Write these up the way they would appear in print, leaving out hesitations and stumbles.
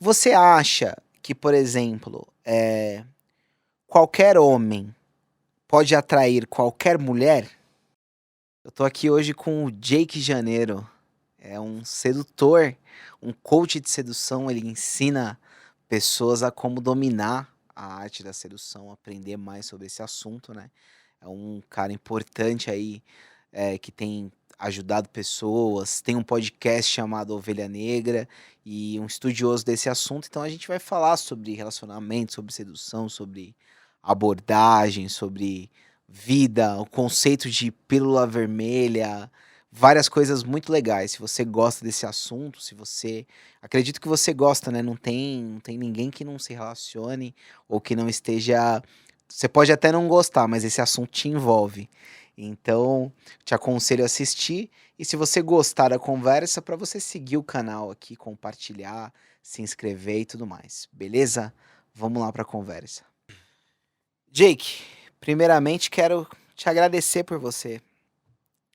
Você acha que, por exemplo, qualquer homem pode atrair qualquer mulher? Eu tô aqui hoje com o Jake Janeiro. É um sedutor, um coach de sedução. Ele ensina pessoas a como dominar a arte da sedução, aprender mais sobre esse assunto, né? É um cara importante aí, que tem ajudado pessoas, tem um podcast chamado Ovelha Negra e um estudioso desse assunto. Então a gente vai falar sobre relacionamento, sobre sedução, sobre abordagem, sobre vida, o conceito de pílula vermelha, várias coisas muito legais. Se você gosta desse assunto, se você. Acredito que você gosta, né? Não tem ninguém que não se relacione ou que não esteja. Você pode até não gostar, mas esse assunto te envolve. Então, te aconselho a assistir. E se você gostar da conversa, para você seguir o canal aqui, compartilhar, se inscrever e tudo mais. Beleza? Vamos lá para a conversa. Jake, primeiramente quero te agradecer por você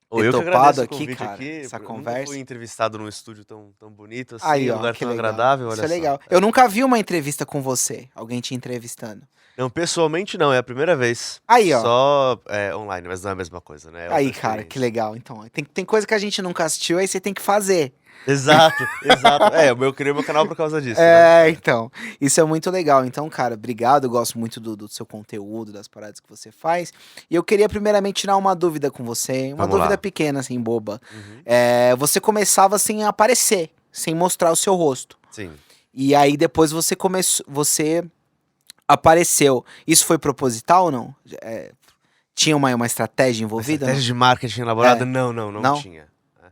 Ô, ter eu que topado agradeço o aqui, convite cara, aqui. essa Eu nunca fui conversa. entrevistado num estúdio tão bonito assim, Aí, um ó, lugar que tão legal. agradável, Isso olha é só. legal. Eu nunca vi uma entrevista com você, alguém te entrevistando. Não, pessoalmente não, é a primeira vez. Aí, ó. Só online, mas não é a mesma coisa, né? É Aí, outra cara, que experiência. legal. Então, tem coisa que a gente nunca assistiu, aí você tem que fazer. Exato, exato. Eu criei meu canal por causa disso, né? Então, isso é muito legal. Então, cara, obrigado. Eu gosto muito do seu conteúdo, das paradas que você faz. E eu queria primeiramente tirar uma dúvida com você, uma Vamos dúvida lá. pequena, assim, boba. Uhum. Você começava sem aparecer, sem mostrar o seu rosto. Sim. E aí depois você apareceu. Isso foi proposital ou não? Tinha uma estratégia Uma envolvida, estratégia não? de marketing elaborada? É, Não não? tinha. Né?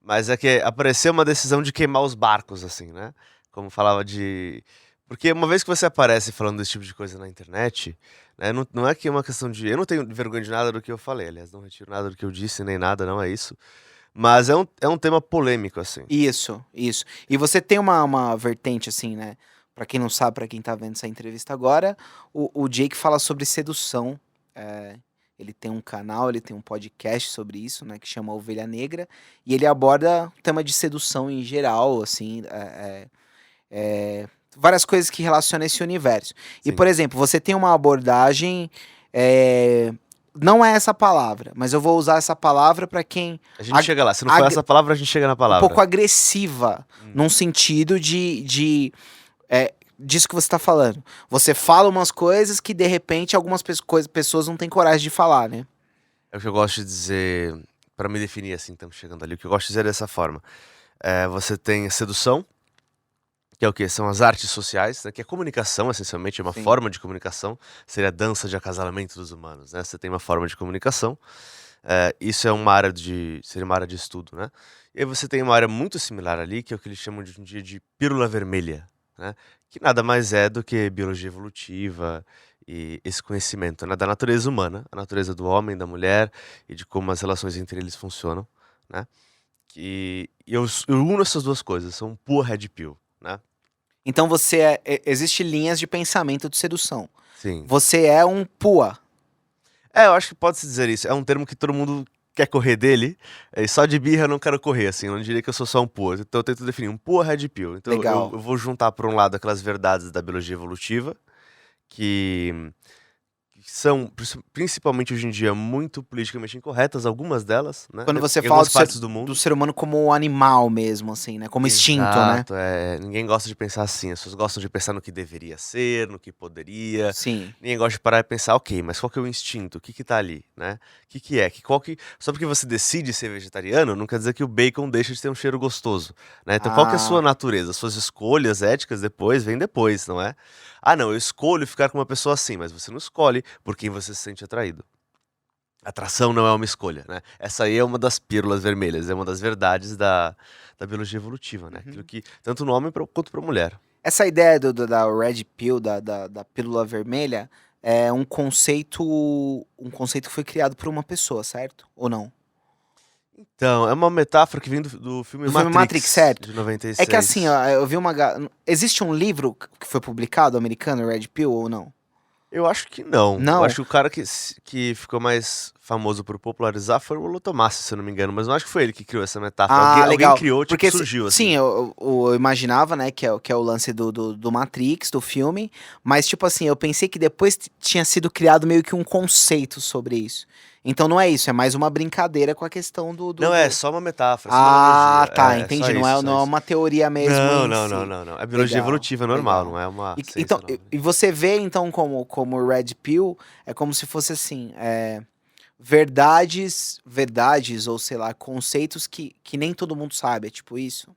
Mas é que apareceu uma decisão de queimar os barcos, assim, né? Como falava de. Porque uma vez que você aparece falando desse tipo de coisa na internet, né? Não é que é uma questão de. Eu não tenho vergonha de nada do que eu falei, aliás, não retiro nada do que eu disse, nem nada, não é isso. Mas é um tema polêmico, assim. Isso, isso. E você tem uma vertente, assim, né? Pra quem não sabe, pra quem tá vendo essa entrevista agora, o Jake fala sobre sedução. é, Ele tem um canal, ele tem um podcast sobre isso, né? Que chama Ovelha Negra. E ele aborda o tema de sedução em geral, assim. Várias coisas que relacionam esse universo. E, por Sim. exemplo, você tem uma abordagem. é, Não é essa palavra, mas eu vou usar essa palavra pra quem. A gente chega lá. Se não for essa palavra, a gente chega na Um pouco palavra. agressiva, Hum. num sentido disso que você tá falando. Você fala umas coisas que, de repente, algumas pessoas não têm coragem de falar, né? É o que eu gosto de dizer, pra me definir assim, estamos chegando ali. O que eu gosto de dizer é dessa forma. Você tem sedução, que é o quê? São as artes sociais, né? Que é comunicação, essencialmente, é uma Sim. forma de comunicação. Seria a dança de acasalamento dos humanos, né? Você tem uma forma de comunicação. Isso é seria uma área de estudo, né? E aí você tem uma área muito similar ali, que é o que eles chamam de hoje em dia de pílula vermelha, né? Que nada mais é do que biologia evolutiva e esse conhecimento, né? Da natureza humana, a natureza do homem, da mulher e de como as relações entre eles funcionam, né? Eu uno essas duas coisas, são pure red pill, né? Então existe linhas de pensamento de sedução. Sim. Você é um pua. Eu acho que pode-se dizer isso. É um termo que todo mundo quer correr dele. E só de birra eu não quero correr, assim. Eu não diria que eu sou só um pua. Então eu tento definir um pua red pill. Então Legal. eu vou juntar, por um lado, aquelas verdades da biologia evolutiva, que são, principalmente hoje em dia, muito politicamente incorretas, algumas delas, né? Quando você Em fala algumas partes do do mundo. ser humano como animal mesmo, assim, né? Como instinto, né? Exato, ninguém gosta de pensar assim, as pessoas gostam de pensar no que deveria ser, no que poderia, Sim. ninguém gosta de parar e pensar, ok, mas qual que é o instinto, o que que tá ali, né? O que que é, só porque você decide ser vegetariano, não quer dizer que o bacon deixa de ter um cheiro gostoso, né? Então qual que é a sua Ah, natureza, as suas escolhas éticas vem depois, não é? Ah não, eu escolho ficar com uma pessoa assim, mas você não escolhe por quem você se sente atraído. Atração não é uma escolha, né? Essa aí é uma das pílulas vermelhas, é uma das verdades da biologia evolutiva, né? Aquilo uhum. que, tanto no homem quanto pra mulher. Essa ideia da Red Pill, da pílula vermelha, é um conceito que foi criado por uma pessoa, certo? Ou não? Então, é uma metáfora que vem do filme Do filme Matrix, Matrix, certo? de É que assim, 96. ó, eu vi uma. Existe um livro que foi publicado, americano, Red Pill, ou não? Eu acho que não. Eu acho Não? que o cara que ficou mais famoso por popularizar foi o Rollo Tomassi, se eu não me engano, mas não acho que foi ele que criou essa metáfora. Alguém Legal. criou, tipo, Porque, surgiu assim. sim, eu imaginava, né, que é o lance do Matrix, do filme, mas, tipo assim, eu pensei que depois tinha sido criado meio que um conceito sobre isso. Então não é isso, é mais uma brincadeira com a questão Não, é do... só uma metáfora, só uma analogia. Tá, É só entendi. isso, só Não é isso. uma teoria mesmo Não, em não, não, si. não, não. É biologia Legal, evolutiva normal, não legal. é uma Então, ciência nova. e você vê, então, como Red Pill, é como se fosse assim, verdades, ou sei lá, conceitos que nem todo mundo sabe, é tipo isso?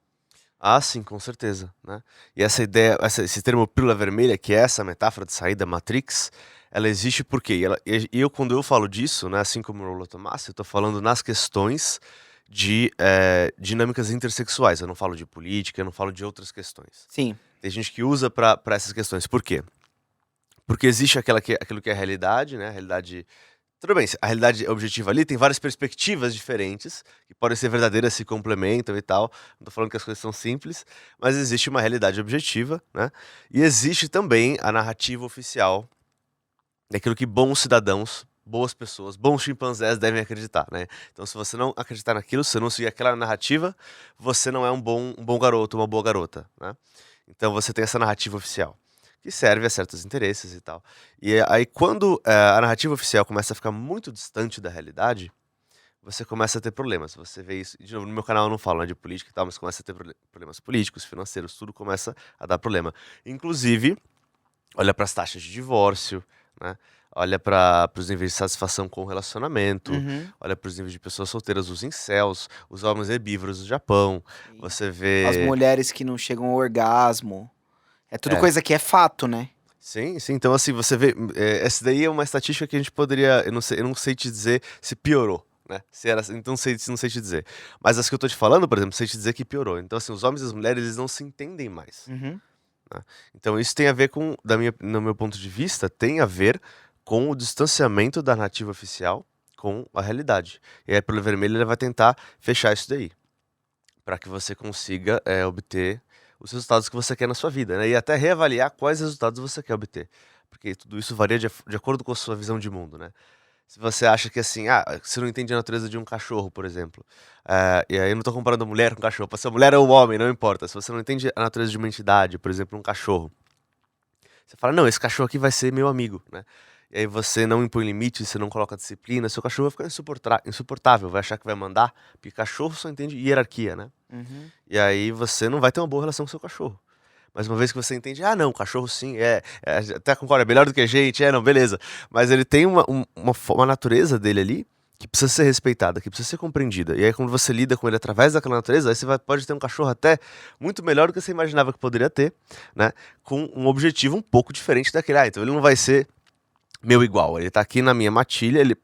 Ah, sim, com certeza, né? E essa ideia, esse termo pílula vermelha, que é essa metáfora de sair da Matrix, ela existe porque, quando eu falo disso, né, assim como o Rollo Tomassi, eu tô falando nas questões de dinâmicas intersexuais. Eu não falo de política, eu não falo de outras questões. Sim. Tem gente que usa pra essas questões. Por quê? Porque existe aquilo que é a realidade, né? A realidade. Tudo bem, a realidade objetiva ali tem várias perspectivas diferentes, que podem ser verdadeiras, se complementam e tal. Não tô falando que as coisas são simples, mas existe uma realidade objetiva, né? E existe também a narrativa oficial daquilo que bons cidadãos, boas pessoas, bons chimpanzés devem acreditar, né? Então, se você não acreditar naquilo, se você não seguir aquela narrativa, você não é um bom garoto, uma boa garota, né? Então, você tem essa narrativa oficial, que serve a certos interesses e tal. E aí, quando a narrativa oficial começa a ficar muito distante da realidade, você começa a ter problemas. Você vê isso, de novo, no meu canal eu não falo, né, de política e tal, mas começa a ter problemas políticos, financeiros, tudo começa a dar problema. Inclusive, olha para as taxas de divórcio, né? Olha para os níveis de satisfação com o relacionamento, Uhum. olha para os níveis de pessoas solteiras, os incels, os homens herbívoros do Japão. Sim. Você As vê. mulheres que não chegam ao orgasmo. É tudo É, coisa que é fato, né? sim, sim. Então, assim, você vê. Essa daí é uma estatística que a gente poderia. Eu não sei te dizer se piorou, né? Se era, então, não sei te dizer. Mas as que eu tô te falando, por exemplo, sei te dizer que piorou. Então, assim, os homens e as mulheres, eles não se entendem mais. Uhum. Né? Então isso tem a ver com, no meu ponto de vista, tem a ver com o distanciamento da narrativa oficial com a realidade. E aí, pelo vermelho, ele vai tentar fechar isso daí, para que você consiga obter os resultados que você quer na sua vida, né? E até reavaliar quais resultados você quer obter. Porque tudo isso varia de acordo com a sua visão de mundo, né? Se você acha que assim, você não entende a natureza de um cachorro, por exemplo. E aí eu não tô comparando a mulher com o cachorro. Pode ser a mulher ou o homem, não importa. Se você não entende a natureza de uma entidade, por exemplo, um cachorro, você fala, não, esse cachorro aqui vai ser meu amigo, né? E aí você não impõe limites, você não coloca disciplina, seu cachorro vai ficar insuportável, vai achar que vai mandar, porque cachorro só entende hierarquia, né? Uhum. E aí você não vai ter uma boa relação com seu cachorro. Mas uma vez que você entende, não, cachorro sim, até concorda, é melhor do que a gente, não, beleza. Mas ele tem uma natureza dele ali que precisa ser respeitada, que precisa ser compreendida. E aí quando você lida com ele através daquela natureza, aí você pode ter um cachorro até muito melhor do que você imaginava que poderia ter, né? Com um objetivo um pouco diferente daquele. Então ele não vai ser meu igual, ele tá aqui na minha matilha, ele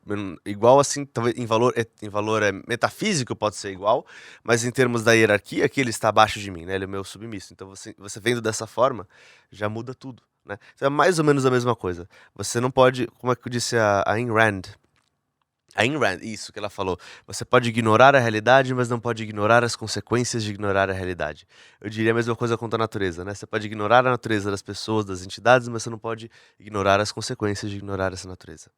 igual assim, talvez em valor metafísico pode ser igual, mas em termos da hierarquia, aqui ele está abaixo de mim, né? Ele é meu submisso. Então você vendo dessa forma, já muda tudo, né? Então é mais ou menos a mesma coisa. Você não pode, como é que eu disse a Ayn Rand? A Ayn Rand, isso que ela falou. Você pode ignorar a realidade, mas não pode ignorar as consequências de ignorar a realidade. Eu diria a mesma coisa quanto a natureza, né? Você pode ignorar a natureza das pessoas, das entidades, mas você não pode ignorar as consequências de ignorar essa natureza.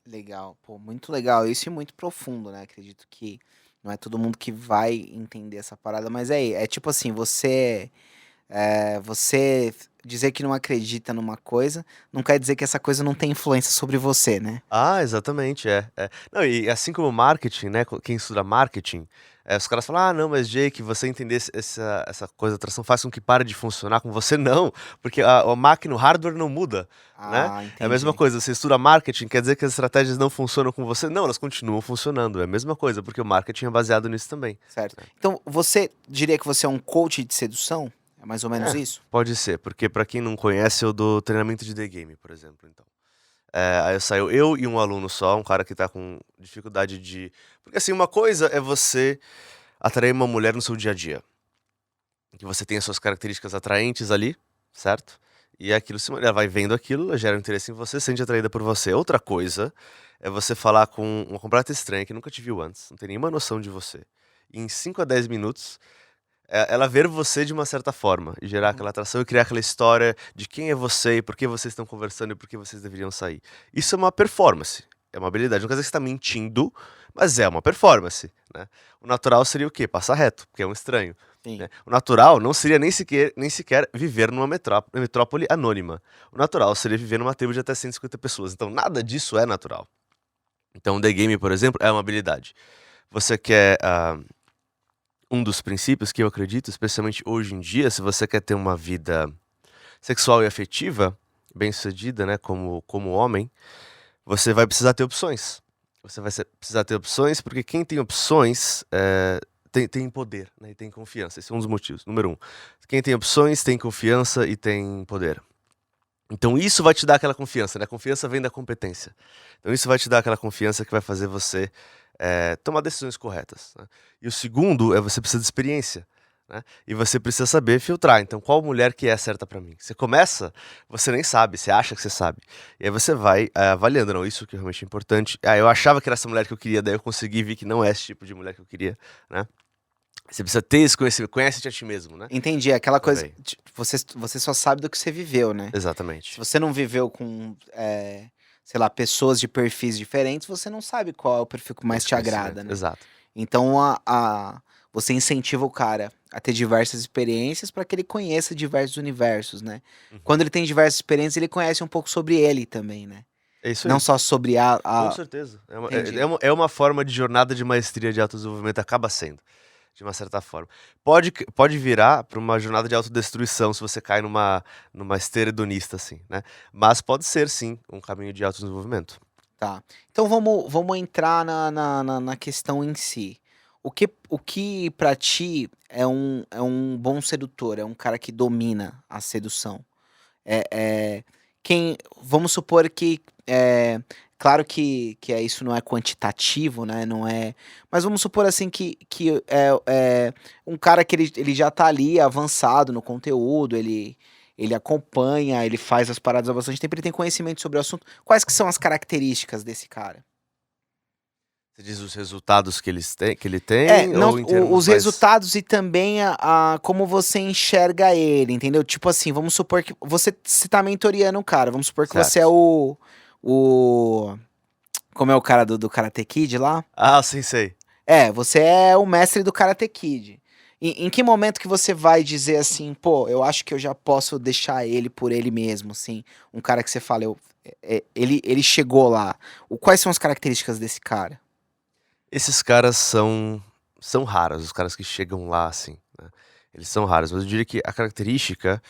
Legal, pô, muito legal. Isso é muito profundo, né? Acredito que não é todo mundo que vai entender essa parada, mas é tipo assim, você dizer que não acredita numa coisa, não quer dizer que essa coisa não tem influência sobre você, né? Exatamente, é. Não, e assim como marketing, né? Quem estuda marketing, os caras falam, não, mas Jake, você entender essa coisa da atração faz com que pare de funcionar com você. Não, porque a máquina, o hardware não muda, né? É a mesma Entendi. coisa, você estuda marketing, quer dizer que as estratégias não funcionam com você? Não, elas continuam funcionando, é a mesma coisa, porque o marketing é baseado nisso também. Certo. Então, você diria que você é um coach de sedução? É mais ou menos É, isso? pode ser, porque pra quem não conhece, eu dou treinamento de The Game, por exemplo, então. Aí saiu eu e um aluno só, um cara que tá com dificuldade de. Porque assim, uma coisa é você atrair uma mulher no seu dia a dia. Que você tem as suas características atraentes ali, certo? E aquilo, se ela vai vendo aquilo, ela gera um interesse em você, se sente atraída por você. Outra coisa é você falar com uma completa estranha que nunca te viu antes, não tem nenhuma noção de você. E em 5 a 10 minutos, ela ver você de uma certa forma e gerar Uhum. aquela atração e criar aquela história de quem é você e por que vocês estão conversando e por que vocês deveriam sair. Isso é uma performance. É uma habilidade. Não quer dizer que você tá mentindo, mas é uma performance, né? O natural seria o quê? Passar reto, porque é um estranho. Sim. Né? O natural não seria nem sequer viver numa metrópole anônima. O natural seria viver numa tribo de até 150 pessoas. Então nada disso é natural. Então The Game, por exemplo, é uma habilidade. Você quer... um dos princípios que eu acredito, especialmente hoje em dia, se você quer ter uma vida sexual e afetiva bem-sucedida, né, como homem, você vai precisar ter opções. Você vai precisar ter opções porque quem tem opções tem poder, né, e tem confiança. Esse é um dos motivos. Número 1. Quem tem opções tem confiança e tem poder. Então isso vai te dar aquela confiança, né? A confiança vem da competência. Então isso vai te dar aquela confiança que vai fazer você tomar decisões corretas. Né? E o segundo é você precisa de experiência. Né? E você precisa saber filtrar. Então qual mulher que é certa pra mim? Você começa, você nem sabe, você acha que você sabe. E aí você vai avaliando, não, isso que é realmente importante. Eu achava que era essa mulher que eu queria, daí eu consegui ver que não é esse tipo de mulher que eu queria. Né? Você precisa ter esse conhecimento, conhece-te a ti mesmo, né? Entendi, é aquela coisa, Também. você só sabe do que você viveu, né? Se Exatamente. você não viveu com, sei lá, pessoas de perfis diferentes, você não sabe qual é o perfil que mais Esse te agrada, conhecimento, né? exato. Então você incentiva o cara a ter diversas experiências para que ele conheça diversos universos, né? Uhum. Quando ele tem diversas experiências, ele conhece um pouco sobre ele também, né? É isso Não aí. só sobre Com certeza. Entendi. É uma forma de jornada de maestria de autodesenvolvimento, acaba sendo, de uma certa forma. Pode virar para uma jornada de autodestruição se você cai numa esteira hedonista, assim, né? Mas pode ser, sim, um caminho de autodesenvolvimento. Tá. Então vamos entrar na questão em si. O que para ti é um bom sedutor? É um cara que domina a sedução? É vamos supor que claro que isso não é quantitativo, né? Não é. Mas vamos supor assim que é um cara que ele já tá ali avançado no conteúdo, ele acompanha, ele faz as paradas há bastante tempo, ele tem conhecimento sobre o assunto. Quais que são as características desse cara? Você diz os resultados que ele tem, Não, ou em termos os mais... resultados e também como você enxerga ele, entendeu? Tipo assim, vamos supor que você tá mentoreando um cara, vamos supor que você é Certo. o como é o cara do Karate Kid lá? Ah, sim, sei. Você é o mestre do Karate Kid. Em que momento que você vai dizer assim, pô, eu acho que eu já posso deixar ele por ele mesmo, assim, um cara que você fala, ele chegou lá. Quais são as características desse cara? Esses caras são raros, os caras que chegam lá, assim, né? Eles são raros, mas eu diria que a característica...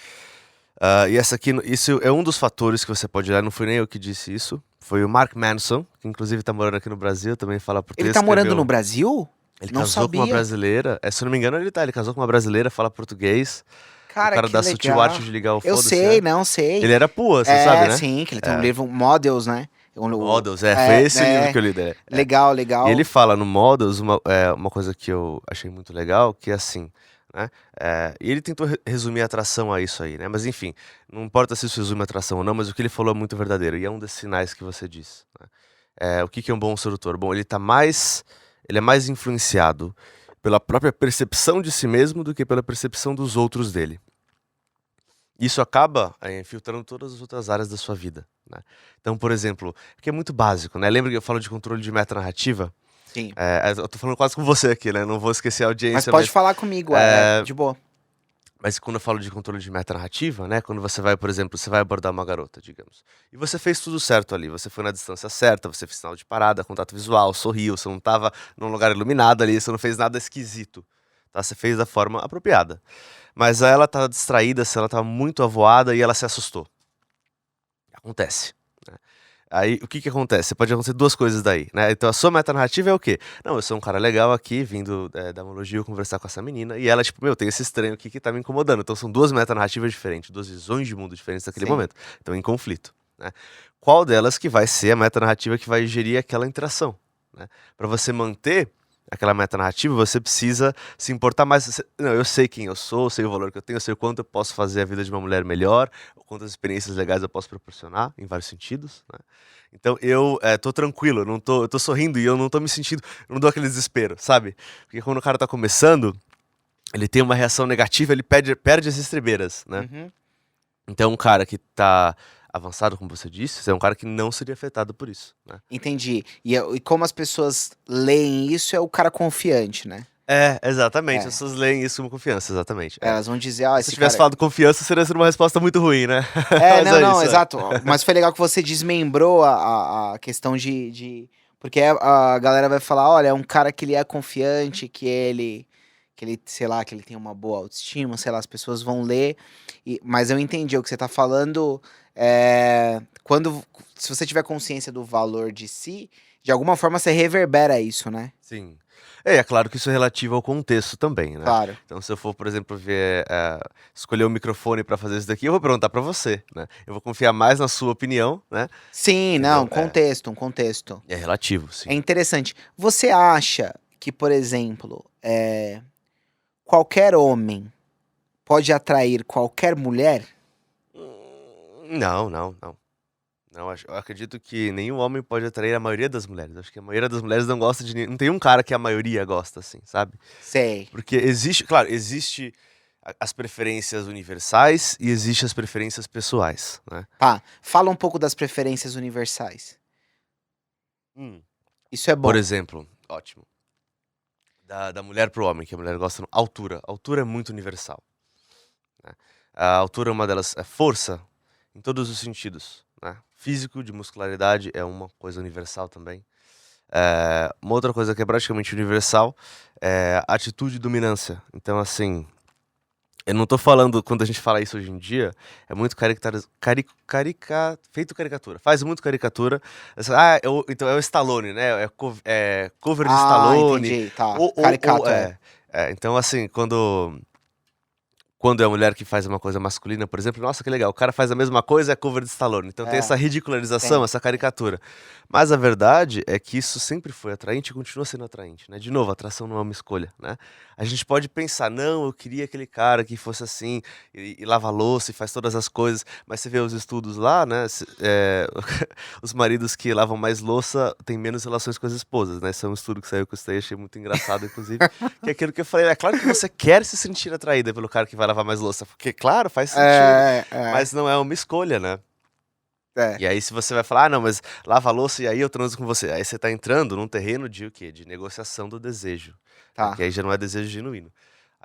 e isso é um dos fatores que você pode olhar, não foi nem eu que disse isso, foi o Mark Manson, que inclusive tá morando aqui no Brasil, também fala Ele português, tá morando no escreveu... Brasil? Ele Não casou com uma sabia. brasileira, se eu não me engano ele casou com uma brasileira, fala português, o Cara, cara que da sutil legal. arte de ligar o Eu foda-se, sei, né? não sei. Ele era pua, você sabe, né? Sim, que ele tem um É, livro Models, né? Models, foi esse livro que eu li dele. Legal, E ele legal. fala no Models uma coisa que eu achei muito legal, que é assim, né? E ele tentou resumir a atração a isso aí, né? Mas enfim, não importa se isso resume a atração ou não, mas o que ele falou é muito verdadeiro, e é um desses sinais que você diz. Né? O que é um bom sedutor? Bom, ele é mais influenciado pela própria percepção de si mesmo do que pela percepção dos outros dele. Isso acaba filtrando todas as outras áreas da sua vida, né? Então, por exemplo, que é muito básico, né? Lembra que eu falo de controle de metanarrativa? Sim. Eu tô falando quase com você aqui, né? Não vou esquecer a Mas audiência, pode falar comigo, é, de boa. mas quando eu falo de controle de metanarrativa, né? Quando você vai, por exemplo, você vai abordar uma garota, digamos, e você fez tudo certo ali, você foi na distância certa, você fez sinal de parada, contato visual, sorriu, você não tava num lugar iluminado ali, você não fez nada esquisito, tá? Você fez da forma apropriada. Mas aí ela tava distraída, ela tava muito avoada e ela se assustou. Acontece, né? Aí, o que que acontece? Pode acontecer duas coisas daí, né? Então, a sua metanarrativa é o quê? Não, eu sou um cara legal aqui, vindo da um elogio, conversar com essa menina, e ela, tipo, meu, tem esse estranho aqui que tá me incomodando. Então, são duas metanarrativas diferentes, duas visões de mundo diferentes naquele Sim. momento. Então, em conflito, né? Qual delas que vai ser a metanarrativa que vai gerir aquela interação, né? Pra você manter aquela metanarrativa, você precisa se importar mais. Não, eu sei quem eu sou sei o valor que eu tenho, eu sei o quanto eu posso fazer a vida de uma mulher melhor, quantas experiências legais eu posso proporcionar, em vários sentidos, né? Então eu tô tranquilo, eu tô sorrindo e eu não tô me sentindo, eu não dou aquele desespero, sabe? Porque quando o cara tá começando, ele tem uma reação negativa, ele perde as estribeiras, né? Uhum. Então um cara que tá avançado, como você disse, você é um cara que não seria afetado por isso, né? Entendi. E como as pessoas leem isso, é o cara confiante, né? É, exatamente. As É. pessoas leem isso com confiança, exatamente. É. Elas vão dizer, ó, Se você esse tivesse cara. falado confiança, seria sido uma resposta muito ruim, né? É, Mas não, é não, isso, é. exato. Mas foi legal que você desmembrou a questão Porque a galera vai falar, olha, é um cara que ele é confiante, que ele, sei lá, que ele tem uma boa autoestima, sei lá, as pessoas vão ler. Mas eu entendi o que você tá falando. Se você tiver consciência do valor de si, de alguma forma você reverbera isso, né? Sim. É claro que isso é relativo ao contexto também, né? Claro. Então, se eu for, por exemplo, escolher um microfone pra fazer isso daqui, eu vou perguntar pra você, né? Eu vou confiar mais na sua opinião, né? Sim, não, Entendeu? um contexto. É relativo, É sim. interessante. Você acha que, por exemplo, qualquer homem pode atrair qualquer mulher? Não, não, não. Não, eu acredito que nenhum homem pode atrair a maioria das mulheres. Acho que a maioria das mulheres não gosta de. Não tem um cara que a maioria gosta, assim, sabe? Sei. Porque existe, claro, existe as preferências universais e existe as preferências pessoais, né? Tá. Fala um pouco das preferências universais. Hum. Isso é Por bom. exemplo, ótimo. Da mulher pro homem, que a mulher gosta. Altura. Altura é muito universal, né? A altura é uma delas. É força, em todos os sentidos, né? Físico, de muscularidade, é uma coisa universal também. Uma outra coisa que é praticamente universal é atitude e dominância. Então, assim, eu não tô falando, quando a gente fala isso hoje em dia, é muito feito caricatura. Faz muito caricatura. Então é o Stallone, né? É cover de Ah, Stallone. entendi. Tá. Ou Caricato, é. então, assim, quando é a mulher que faz uma coisa masculina, por exemplo, nossa, que legal, o cara faz a mesma coisa, é cover de Stallone. Então tem essa É, ridicularização, tem. essa caricatura. Mas a verdade é que isso sempre foi atraente e continua sendo atraente, né? De novo, a atração não é uma escolha, né? A gente pode pensar, não, eu queria aquele cara que fosse assim, e lava a louça e faz todas as coisas, mas você vê os estudos lá, né? Os maridos que lavam mais louça têm menos relações com as esposas, né? Esse é um estudo que saiu que eu estudei, achei muito engraçado, inclusive. Que é aquilo que eu falei, é claro que você quer se sentir atraída pelo cara que vai lavar mais louça, porque, claro, faz sentido, É. mas não é uma escolha, né? É. E aí, se você vai falar, ah, não, mas lava a louça e aí eu transo com você. Aí você tá entrando num terreno de o quê? De negociação do desejo, né? Tá. Que aí já não é desejo genuíno.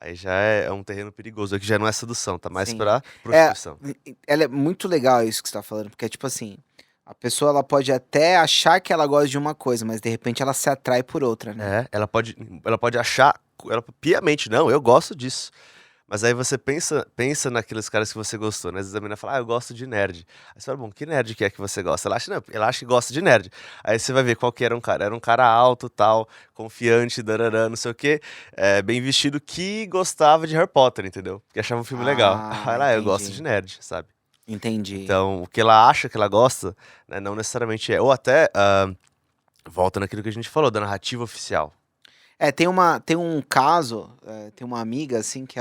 Aí já é um terreno perigoso, aqui já não é sedução, tá mais Sim. pra É, prostituição. ela é muito legal isso que você tá falando, porque é tipo assim, a pessoa ela pode até achar que ela gosta de uma coisa, mas de repente ela se atrai por outra, né? Ela pode achar, piamente, não, eu gosto disso. Mas aí você pensa naqueles caras que você gostou, né? Às vezes a menina fala, eu gosto de nerd. Aí você fala, bom, que nerd que é que você gosta? Ela acha, não, ela acha que gosta de nerd. Aí você vai ver qual que era um cara. Era um cara alto, tal, confiante, darará, não sei o quê, bem vestido, que gostava de Harry Potter, entendeu? Que achava um filme legal. Aí Ah, ela, eu gosto de entendi. nerd, sabe? Entendi. Então, o que ela acha que ela gosta, né, não necessariamente é. Ou até, volta naquilo que a gente falou, da narrativa oficial. Tem um caso, tem uma amiga assim que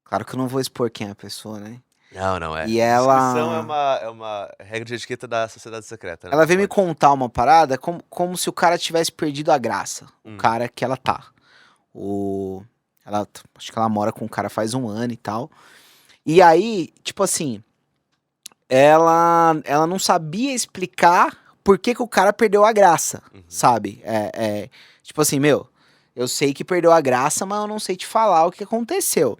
claro que eu não vou expor quem é a pessoa, né? Não, não é. E Descrição é ela uma regra de etiqueta da sociedade secreta, né? ela Não veio me pode. contar uma parada como se o cara tivesse perdido a graça, o Hum. cara que ela tá. O acho que ela mora com o cara faz um ano e tal. E aí, tipo assim, ela não sabia explicar por que que o cara perdeu a graça, Uhum. sabe? Tipo assim, meu, eu sei que perdeu a graça, mas eu não sei te falar o que aconteceu.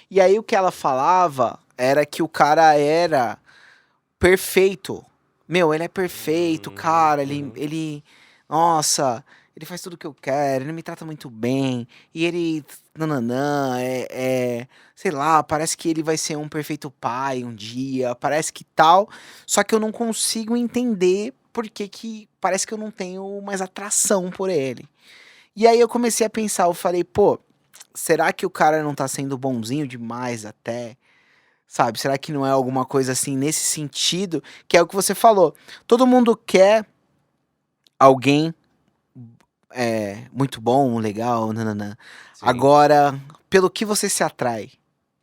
E aí o que ela falava era que o cara era perfeito. Meu, ele é perfeito, cara. Uhum. Nossa, ele faz tudo que eu quero, ele me trata muito bem. E ele. Nananã, sei lá, parece que ele vai ser um perfeito pai um dia, parece que tal. Só que eu não consigo entender por que que parece que eu não tenho mais atração por ele. E aí eu comecei a pensar, eu falei, pô, será que o cara não tá sendo bonzinho demais até? Sabe? Será que não é alguma coisa assim nesse sentido? Que é o que você falou. Todo mundo quer alguém muito bom, legal, nananã. Sim. Agora, pelo que você se atrai?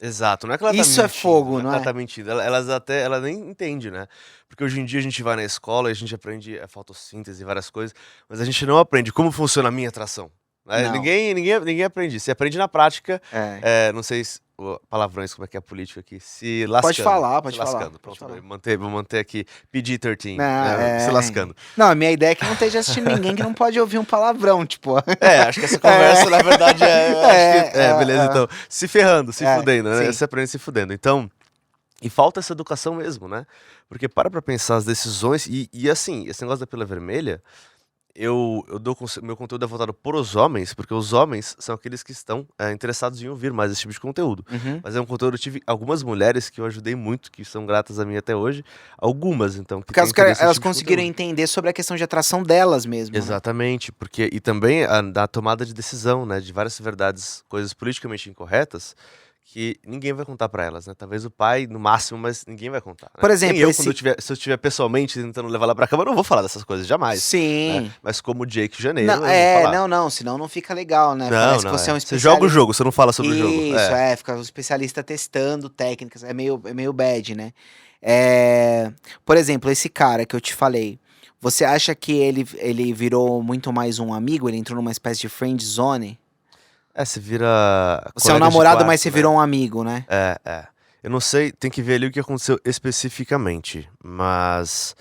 Exato, não é que ela tá Isso é mentindo, fogo, não é que não ela é? tá mentindo, ela nem entende, né? Porque hoje em dia a gente vai na escola e a gente aprende a fotossíntese e várias coisas, mas a gente não aprende como funciona a minha atração, né? Não. Ninguém aprende isso. Você aprende na prática, É. não sei palavrões, como é que é a política aqui? Se Pode lascando. falar, Se pode falar, lascando. pode Pronto, falar. vou manter aqui PG-13, Não, se é... lascando. Não, a minha ideia é que não esteja assistindo ninguém que não pode ouvir um palavrão, tipo. Acho que essa conversa, na verdade, beleza, então. Se ferrando, se fudendo, né? sim. Você aprende se fudendo. Então, e falta essa educação mesmo, né? Porque para pra pensar as decisões, e assim, esse negócio da pílula vermelha, eu dou meu conteúdo é voltado para os homens, porque os homens são aqueles que estão interessados em ouvir mais esse tipo de conteúdo. Uhum. Mas é um conteúdo, eu tive algumas mulheres que eu ajudei muito, que são gratas a mim até hoje. Algumas, então, que Porque têm interesse nesse elas tipo de conseguiram conteúdo. entender sobre a questão de atração delas mesmo, né? Exatamente, porque e também da tomada de decisão, né, de várias verdades, coisas politicamente incorretas, que ninguém vai contar pra elas, né? Talvez o pai, no máximo, mas ninguém vai contar, né? Por exemplo, Nem eu, se eu estiver pessoalmente tentando levar ela pra cama, eu não vou falar dessas coisas jamais, né? Sim. Mas como Jake Janeiro, Não, eu vou falar. não, senão não fica legal, né? Não, Parece que não, você é um Você joga o especialista. jogo, você não fala sobre o jogo. Isso, fica um especialista testando técnicas, é meio bad, né? Por exemplo, esse cara que eu te falei, você acha que ele virou muito mais um amigo? Ele entrou numa espécie de friend zone? Você vira Você é um colegas de namorado, mas quarto, você né? virou um amigo, né? É. Eu não sei, tem que ver ali o que aconteceu especificamente, mas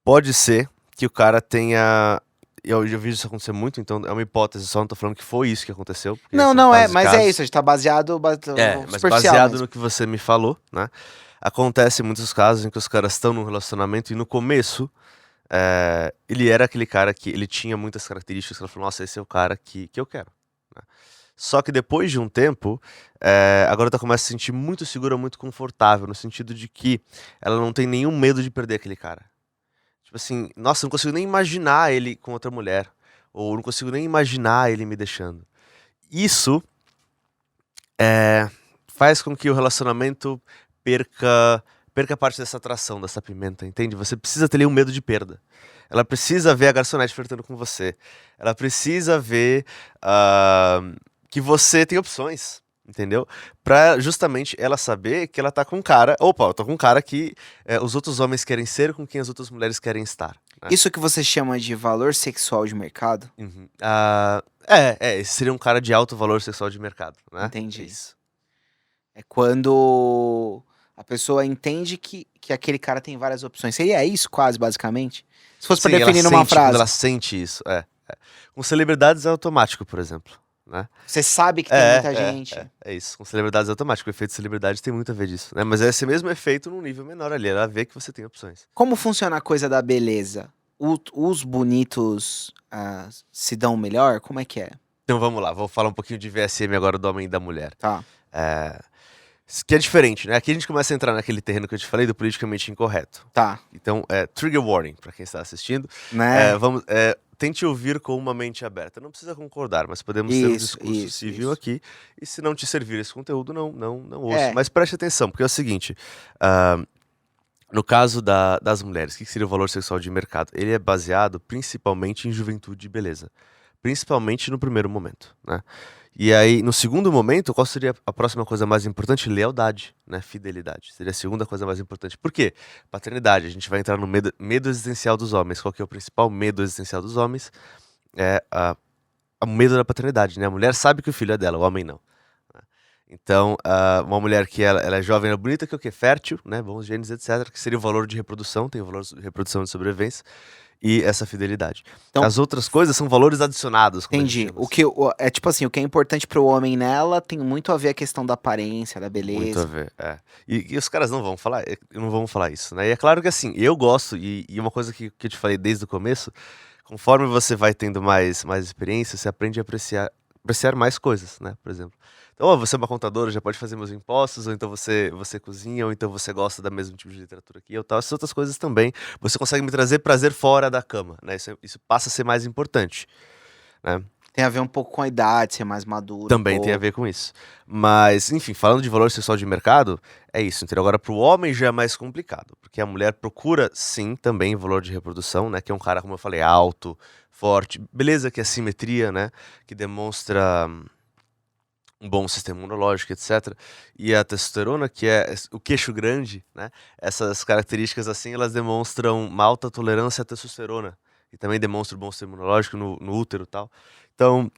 pode ser que o cara tenha. Eu já vi isso acontecer muito, então é uma hipótese, só não tô falando que foi isso que aconteceu. Porque Não, são não casos e mas é casos. isso, a gente tá baseado Mas superficial baseado mesmo. no que você me falou, né? Acontece em muitos casos em que os caras estão num relacionamento e no começo ele era aquele cara que ele tinha muitas características que ela falou, nossa, esse é o cara que eu quero, né? Só que depois de um tempo, a garota começa a se sentir muito segura, muito confortável, no sentido de que ela não tem nenhum medo de perder aquele cara. Tipo assim, nossa, eu não consigo nem imaginar ele com outra mulher. Ou não consigo nem imaginar ele me deixando. Isso faz com que o relacionamento perca parte dessa atração, dessa pimenta, entende? Você precisa ter ali um medo de perda. Ela precisa ver a garçonete flertando com você. Ela precisa ver que você tem opções, entendeu? Pra justamente ela saber que ela tá com um cara. Opa, eu tô com um cara que os outros homens querem ser com quem as outras mulheres querem estar, né? Isso que você chama de valor sexual de mercado? Uhum. Esse seria um cara de alto valor sexual de mercado, né? Entendi. É isso. É quando a pessoa entende que aquele cara tem várias opções. Seria isso, quase, basicamente? Se fosse pra Sim, definir numa quando frase. ela sente isso, Com celebridades é automático, por exemplo, né? Você sabe que tem muita gente. É isso. Com celebridades é automático. O efeito de celebridade tem muito a ver disso, né? Mas é esse mesmo efeito num nível menor ali. Ela vê que você tem opções. Como funciona a coisa da beleza? Os bonitos se dão melhor? Como é que é? Então vamos lá, vou falar um pouquinho de VSM agora do homem e da mulher. Tá, Que é diferente, né? Aqui a gente começa a entrar naquele terreno que eu te falei do politicamente incorreto. tá. Então, trigger warning pra quem está assistindo. Né? Tente ouvir com uma mente aberta. Não precisa concordar, mas podemos ter um Isso, discurso isso, civil isso. aqui. E se não te servir esse conteúdo, não ouça. É. Mas preste atenção, porque é o seguinte. No caso das mulheres, o que seria o valor sexual de mercado? Ele é baseado principalmente em juventude e beleza. Principalmente no primeiro momento, né? E aí, no segundo momento, qual seria a próxima coisa mais importante? Lealdade, né? Fidelidade. Seria a segunda coisa mais importante. Por quê? Paternidade. A gente vai entrar no medo existencial dos homens. Qual que é o principal medo existencial dos homens? É o medo da paternidade, né? A mulher sabe que o filho é dela, o homem não. Então, uma mulher que ela é jovem, ela é bonita, que é o quê? Fértil, né? Bons genes, etc. Que seria o valor de reprodução, tem o valor de reprodução e de sobrevivência. E essa fidelidade. Então, As outras coisas são valores adicionados. Como a gente entendi. chama assim. É tipo assim, o que é importante pro homem nela tem muito a ver a questão da aparência, da Muito a beleza. ver, E os caras não vão falar isso, né? E é claro que assim, eu gosto, e uma coisa que eu te falei desde o começo, conforme você vai tendo mais experiência, você aprende a apreciar mais coisas, né? Por exemplo. Então, você é uma contadora, já pode fazer meus impostos, ou então você cozinha, ou então você gosta da mesmo tipo de literatura que eu, tal. Essas outras coisas também. Você consegue me trazer prazer fora da cama, né? Isso passa a ser mais importante, né? Tem a ver um pouco com a idade, ser mais maduro. Também tem a ver com isso. Mas, enfim, falando de valor sexual de mercado, é isso, entendeu? Agora, pro homem já é mais complicado, porque a mulher procura, sim, também valor de reprodução, né? Que é um cara, como eu falei, alto, forte, beleza, que é simetria, né? Que demonstra um bom sistema imunológico, etc. E a testosterona, que é o queixo grande, né? Essas características, assim, elas demonstram uma alta tolerância à testosterona. E também demonstra um bom sistema imunológico no útero e tal. Então,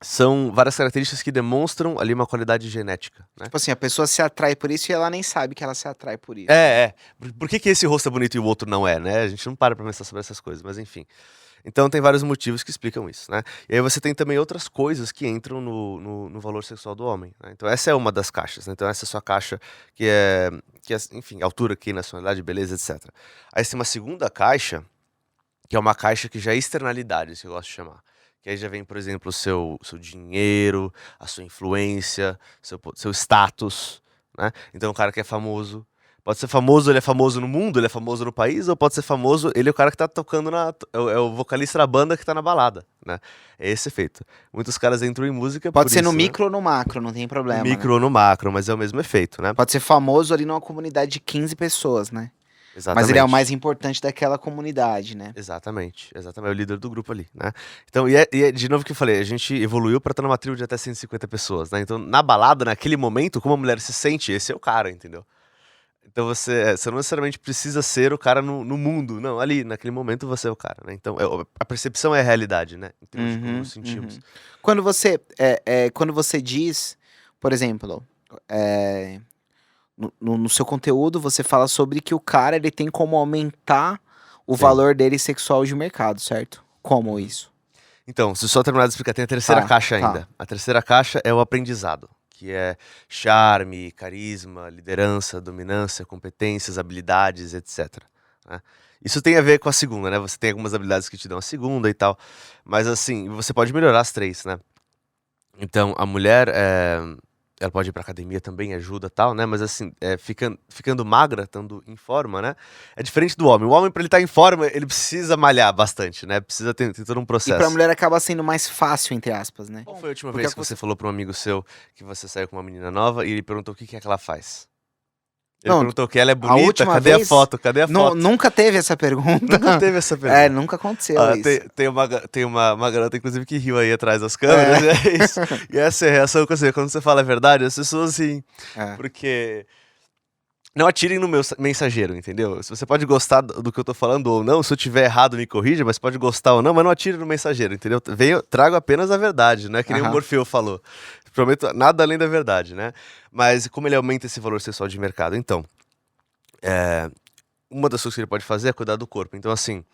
são várias características que demonstram ali uma qualidade genética, né? Tipo assim, a pessoa se atrai por isso e ela nem sabe que ela se atrai por isso. É. Por que esse rosto é bonito e o outro não é, né? A gente não para pra pensar sobre essas coisas, mas enfim. Então tem vários motivos que explicam isso, né? E aí você tem também outras coisas que entram no valor sexual do homem, né? Então essa é uma das caixas, né? Então essa é a sua caixa que é, enfim, altura, aqui, nacionalidade, beleza, etc. Aí você tem uma segunda caixa, que é uma caixa que já é externalidades, que eu gosto de chamar. Que aí já vem, por exemplo, o seu dinheiro, a sua influência, seu status, né? Então o cara que é famoso. Pode ser famoso, ele é famoso no mundo, ele é famoso no país, ou pode ser famoso, ele é o cara que tá tocando é o vocalista da banda que tá na balada, né? É esse efeito. Muitos caras entram em música Pode por ser no isso, né? micro ou no macro, não tem No problema, né? micro ou no macro, mas é o mesmo efeito, né? Pode ser famoso ali numa comunidade de 15 pessoas, né? Mas ele é o mais importante daquela comunidade, né? Exatamente, é o líder do grupo ali, né? Então, de novo que eu falei, a gente evoluiu pra estar numa tribo de até 150 pessoas, né? Então, na balada, naquele momento, como a mulher se sente, esse é o cara, entendeu? Então você não necessariamente precisa ser o cara no mundo, não, ali, naquele momento você é o cara, né? Então, a percepção é a realidade, né? Em termos de como nos sentimos. Quando você diz, por exemplo, é, no seu conteúdo você fala sobre que o cara ele tem como aumentar o Sim. valor dele sexual de mercado, certo? Como isso? Então, se só terminar de explicar, tem a terceira Tá, caixa tá. ainda. A terceira caixa é o aprendizado, que é charme, carisma, liderança, dominância, competências, habilidades, etc, né? Isso tem a ver com a segunda, né? Você tem algumas habilidades que te dão a segunda e tal, mas assim, você pode melhorar as três, né? Então, a mulher, ela pode ir pra academia também, ajuda tal, né? Mas assim, ficando magra, estando em forma, né? É diferente do homem. O homem, pra ele estar em forma, ele precisa malhar bastante, né? Precisa ter todo um E pra processo. mulher acaba sendo mais fácil, entre aspas, né? Qual foi a última Porque vez que você falou pra um amigo seu que você saiu com uma menina nova e ele perguntou o que que é que ela faz? Ele Não, perguntou que ela é a bonita, última cadê a vez, foto? Cadê a foto? nunca teve essa pergunta. Nunca teve essa É, pergunta. nunca aconteceu Ah, isso. tem uma garota, inclusive, que riu aí atrás das câmeras, e é isso. E essa é a reação que eu sei. Quando você fala a verdade, as pessoas assim. É. Porque. Não atirem no meu mensageiro, entendeu? Se você pode gostar do que eu tô falando ou não, se eu tiver errado, me corrija, mas pode gostar ou não, mas não atire no mensageiro, entendeu? Trago apenas a verdade, não é que nem o Aham. Morfeu falou. Prometo nada além da verdade, né? Mas como ele aumenta esse valor sexual de mercado? Então, uma das coisas que ele pode fazer é cuidar do corpo. Então, assim,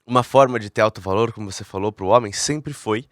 uma forma de ter alto valor, como você falou, pro homem, sempre foi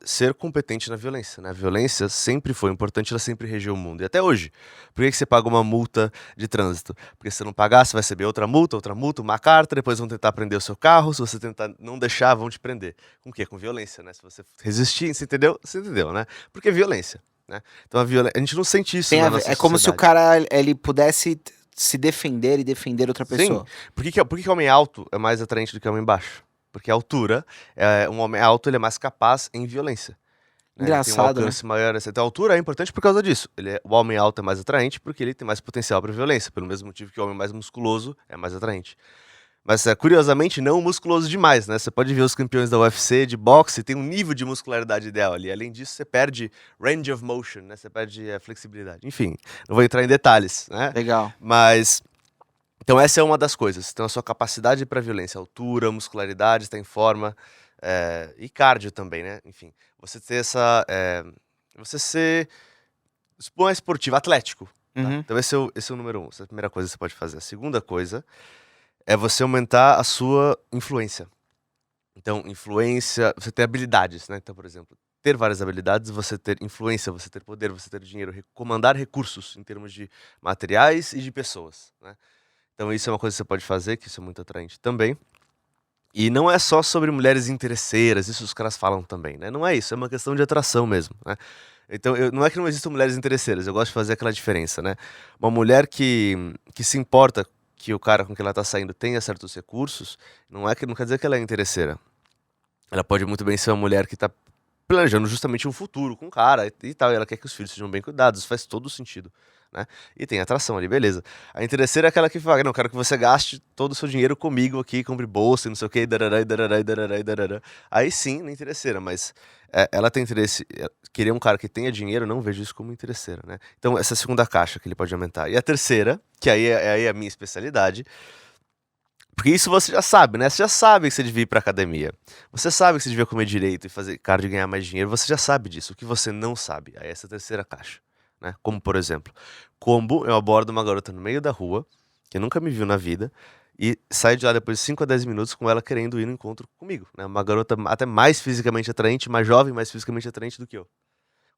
ser competente na violência, né? A violência sempre foi importante, ela sempre regeu o mundo. E até hoje. Por que que você paga uma multa de trânsito? Porque se você não pagar, você vai receber outra multa, uma carta, depois vão tentar prender o seu carro, se você tentar não deixar, vão te prender. Com o quê? Com violência, né? Se você resistir, você entendeu? Você entendeu, né? Porque é violência, né? Então a gente não sente isso Tem na a ver- nossa é como se o sociedade. cara ele pudesse se defender e defender outra Sim. pessoa. Por que homem alto é mais atraente do que homem baixo? Porque a altura, um homem alto ele é mais capaz em violência, né? Ele tem um Engraçado, né? alcance maior, etc. Então a altura é importante por causa disso. O homem alto é mais atraente porque ele tem mais potencial para violência, pelo mesmo motivo que o homem mais musculoso é mais atraente. Mas, curiosamente, não musculoso demais, né? Você pode ver os campeões da UFC de boxe, tem um nível de muscularidade ideal ali. Além disso, você perde range of motion, né? Você perde a flexibilidade. Enfim, não vou entrar em detalhes, né? Legal. Mas, então essa é uma das coisas. Então a sua capacidade para violência, altura, muscularidade, está em forma, e cardio também, né? Enfim, você ter você ser mais esportivo, atlético, tá? Uhum. Então esse é o número um, essa é a primeira coisa que você pode fazer. A segunda coisa é você aumentar a sua influência. Então, influência, você ter habilidades, né? Então, por exemplo, ter várias habilidades, você ter influência, você ter poder, você ter dinheiro, comandar recursos em termos de materiais e de pessoas, né? Então, isso é uma coisa que você pode fazer, que isso é muito atraente também. E não é só sobre mulheres interesseiras, isso os caras falam também, né? Não é isso, é uma questão de atração mesmo, né? Então, não é que não existam mulheres interesseiras, eu gosto de fazer aquela diferença, né? Uma mulher que se importa que o cara com quem ela tá saindo tenha certos recursos, não quer dizer que ela é interesseira. Ela pode muito bem ser uma mulher que tá planejando justamente um futuro com o cara e tal, e ela quer que os filhos sejam bem cuidados, isso faz todo sentido, né? E tem atração ali, beleza. A interesseira é aquela que fala, não, quero que você gaste todo o seu dinheiro comigo aqui, compre bolsa e não sei o que, e darará, e darará, e darará, e darará. Aí sim, não interesseira, mas ela tem interesse, querer um cara que tenha dinheiro, não vejo isso como interesseira, né? Então essa é a segunda caixa que ele pode aumentar. E a terceira, que aí é a minha especialidade, Porque isso você já sabe, né? Você já sabe que você devia ir pra academia. Você sabe que você devia comer direito e fazer cardio e ganhar mais dinheiro. Você já sabe disso. O que você não sabe, aí essa é a terceira caixa, né? Como, por exemplo, como eu abordo uma garota no meio da rua, que nunca me viu na vida, e saio de lá depois de 5 a 10 minutos com ela querendo ir no encontro comigo, né? Uma garota até mais fisicamente atraente, mais jovem, mais fisicamente atraente do que eu.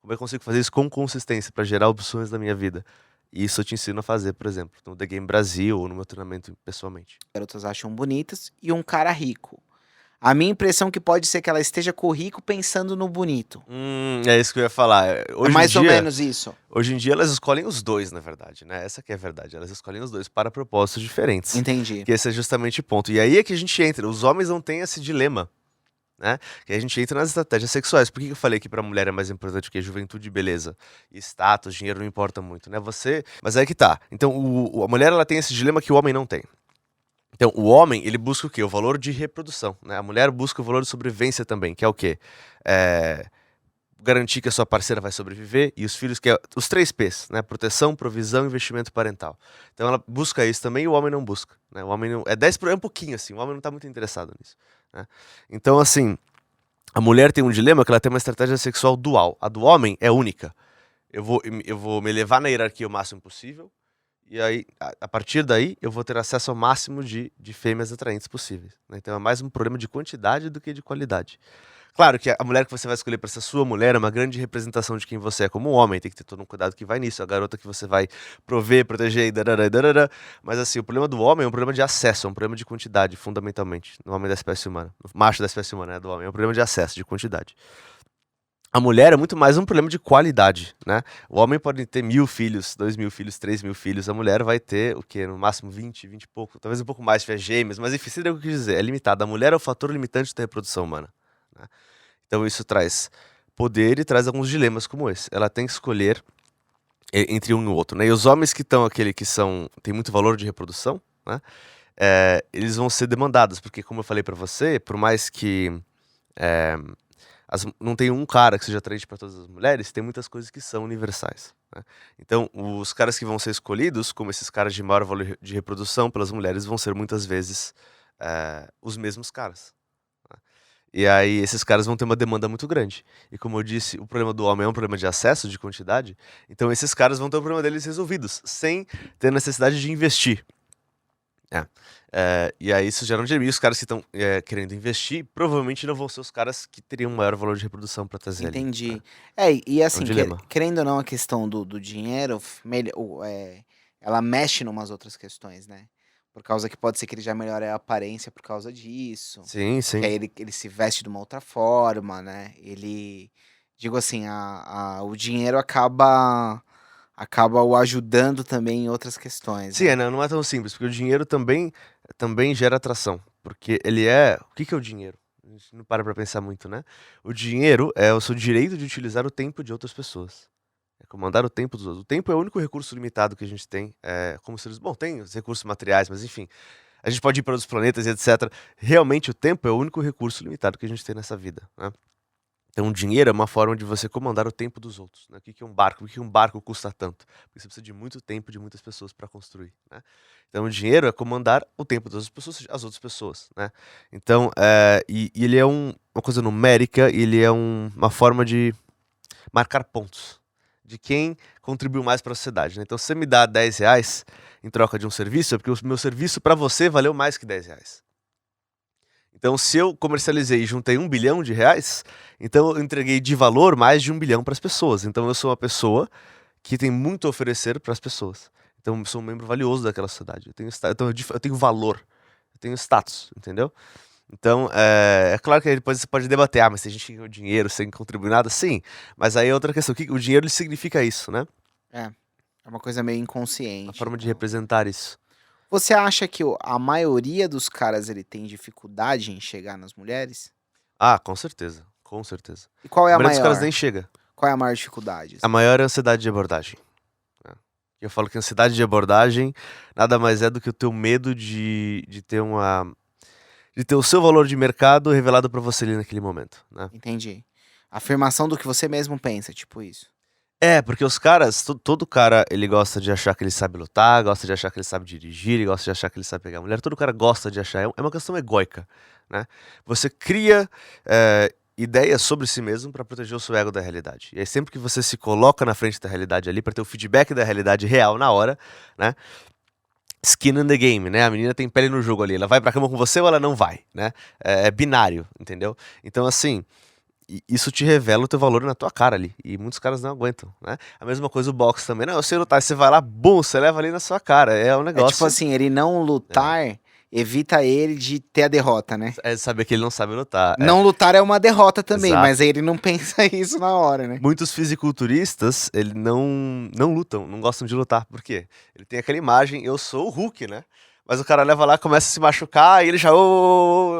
Como é que eu consigo fazer isso com consistência para gerar opções na minha vida? E isso eu te ensino a fazer, por exemplo, no The Game Brasil ou no meu treinamento pessoalmente. Garotas acham bonitas e um cara rico. A minha impressão que pode ser que ela esteja com o rico pensando no bonito. É isso que eu ia falar. É mais ou menos isso. Hoje em dia elas escolhem os dois, na verdade, né? Essa que é a verdade. Elas escolhem os dois para propósitos diferentes. Entendi. Que esse é justamente o ponto. E aí é que a gente entra. Os homens não têm esse dilema, né? Que a gente entra nas estratégias sexuais. Por que eu falei que para a mulher é mais importante que juventude e beleza? E status, dinheiro não importa muito, né? Mas aí que tá. Então, a mulher ela tem esse dilema que o homem não tem. Então, o homem, ele busca o quê? O valor de reprodução, né? A mulher busca o valor de sobrevivência também, que é o quê? Garantir que a sua parceira vai sobreviver e os filhos, que é os 3 P's, né? Proteção, provisão e investimento parental. Então, ela busca isso também e o homem não busca, né? O homem não... É um pouquinho assim, o homem não tá muito interessado nisso, né? Então, assim, a mulher tem um dilema que ela tem uma estratégia sexual dual. A do homem é única. Eu vou me elevar na hierarquia o máximo possível. E aí, a partir daí, eu vou ter acesso ao máximo de fêmeas atraentes possíveis, né? Então é mais um problema de quantidade do que de qualidade. Claro que a mulher que você vai escolher para ser sua mulher é uma grande representação de quem você é como homem, tem que ter todo um cuidado que vai nisso, a garota que você vai prover, proteger e darará. Mas assim, o problema do homem é um problema de acesso, é um problema de quantidade, fundamentalmente, no homem da espécie humana, no macho da espécie humana, né, do homem, é um problema de acesso, de quantidade. A mulher é muito mais um problema de qualidade, né? O homem pode ter 1.000 filhos, 2.000 filhos, 3.000 filhos. A mulher vai ter, o quê? No máximo 20 e pouco, talvez um pouco mais se tiver gêmeos. Mas enfim, você entendeu o que eu quis dizer, é limitado. A mulher é o fator limitante da reprodução humana, né? Então isso traz poder e traz alguns dilemas como esse. Ela tem que escolher entre um e o outro, né? E os homens que estão tem muito valor de reprodução, né? Eles vão ser demandados, porque como eu falei pra você, por mais que... não tem um cara que seja atraente para todas as mulheres, tem muitas coisas que são universais, né? Então, os caras que vão ser escolhidos, como esses caras de maior valor de reprodução pelas mulheres, vão ser muitas vezes os mesmos caras, né? E aí, esses caras vão ter uma demanda muito grande. E como eu disse, o problema do homem é um problema de acesso, de quantidade. Então, esses caras vão ter o problema deles resolvidos, sem ter necessidade de investir. E aí isso gera um dilema. E os caras que estão querendo investir provavelmente não vão ser os caras que teriam um maior valor de reprodução para trazer ali, Entendi. né? E assim, dilema. querendo ou não, a questão do dinheiro, ela mexe em umas outras questões, né? Por causa que pode ser que ele já melhore a aparência por causa disso. Sim, Que aí sim. ele se veste de uma outra forma, né? Digo assim, o dinheiro acaba o ajudando também em outras questões, Sim, né? não é tão simples, porque o dinheiro também gera atração. Porque o que é o dinheiro? A gente não para pra pensar muito, né? O dinheiro é o seu direito de utilizar o tempo de outras pessoas. É comandar o tempo dos outros. O tempo é o único recurso limitado que a gente tem como seres... Bom, tem os recursos materiais, mas enfim. A gente pode ir para outros planetas e etc. Realmente, o tempo é o único recurso limitado que a gente tem nessa vida, né? Então, o dinheiro é uma forma de você comandar o tempo dos outros, né? O que é um barco? Por que um barco custa tanto? Porque você precisa de muito tempo de muitas pessoas para construir, né? Então, o dinheiro é comandar o tempo das pessoas, as outras pessoas, né? Então, ele é uma coisa numérica, ele é uma forma de marcar pontos de quem contribuiu mais para a sociedade, né? Então, se você me dá 10 reais em troca de um serviço, é porque o meu serviço para você valeu mais que 10 reais. Então, se eu comercializei e juntei 1 bilhão de reais, então eu entreguei de valor mais de 1 bilhão para as pessoas. Então, eu sou uma pessoa que tem muito a oferecer para as pessoas. Então, eu sou um membro valioso daquela sociedade. Eu tenho valor, eu tenho status, entendeu? Então, é claro que depois você pode debater, mas se a gente ganhou dinheiro sem contribuir nada, sim. Mas aí é outra questão, o dinheiro ele significa isso, né? É uma coisa meio A inconsciente, forma de então. representar isso. Você acha que a maioria dos caras ele tem dificuldade em chegar nas mulheres? Ah, com certeza, com certeza. E qual é A a maioria dos caras maior? nem chega. Qual é a maior dificuldade, A assim? maior é a ansiedade de abordagem, né? Eu falo que a ansiedade de abordagem nada mais é do que o teu medo de ter o seu valor de mercado revelado pra você ali naquele momento, né? Entendi. Afirmação do que você mesmo pensa, tipo isso. É, porque os caras, todo cara, ele gosta de achar que ele sabe lutar, gosta de achar que ele sabe dirigir, ele gosta de achar que ele sabe pegar mulher, todo cara gosta de achar, é uma questão egóica, né? Você cria ideias sobre si mesmo pra proteger o seu ego da realidade. E aí sempre que você se coloca na frente da realidade ali, pra ter o feedback da realidade real na hora, né? Skin in the game, né? A menina tem pele no jogo ali, ela vai pra cama com você ou ela não vai, né? É binário, entendeu? Então assim, isso te revela o teu valor na tua cara ali. E muitos caras não aguentam, né? A mesma coisa o boxe também. Não, eu sei lutar. Você vai lá, bum, você leva ali na sua cara. É um É tipo negócio. assim, ele não É, lutar evita ele de ter a derrota, né? é saber que ele não sabe lutar. É, Não lutar é uma derrota também, mas exato. aí ele não pensa isso na hora, né? Muitos fisiculturistas, ele não lutam, não gostam de lutar. Por quê? Ele tem aquela imagem, eu sou o Hulk, né? Mas o cara leva lá, começa a se machucar e ele já,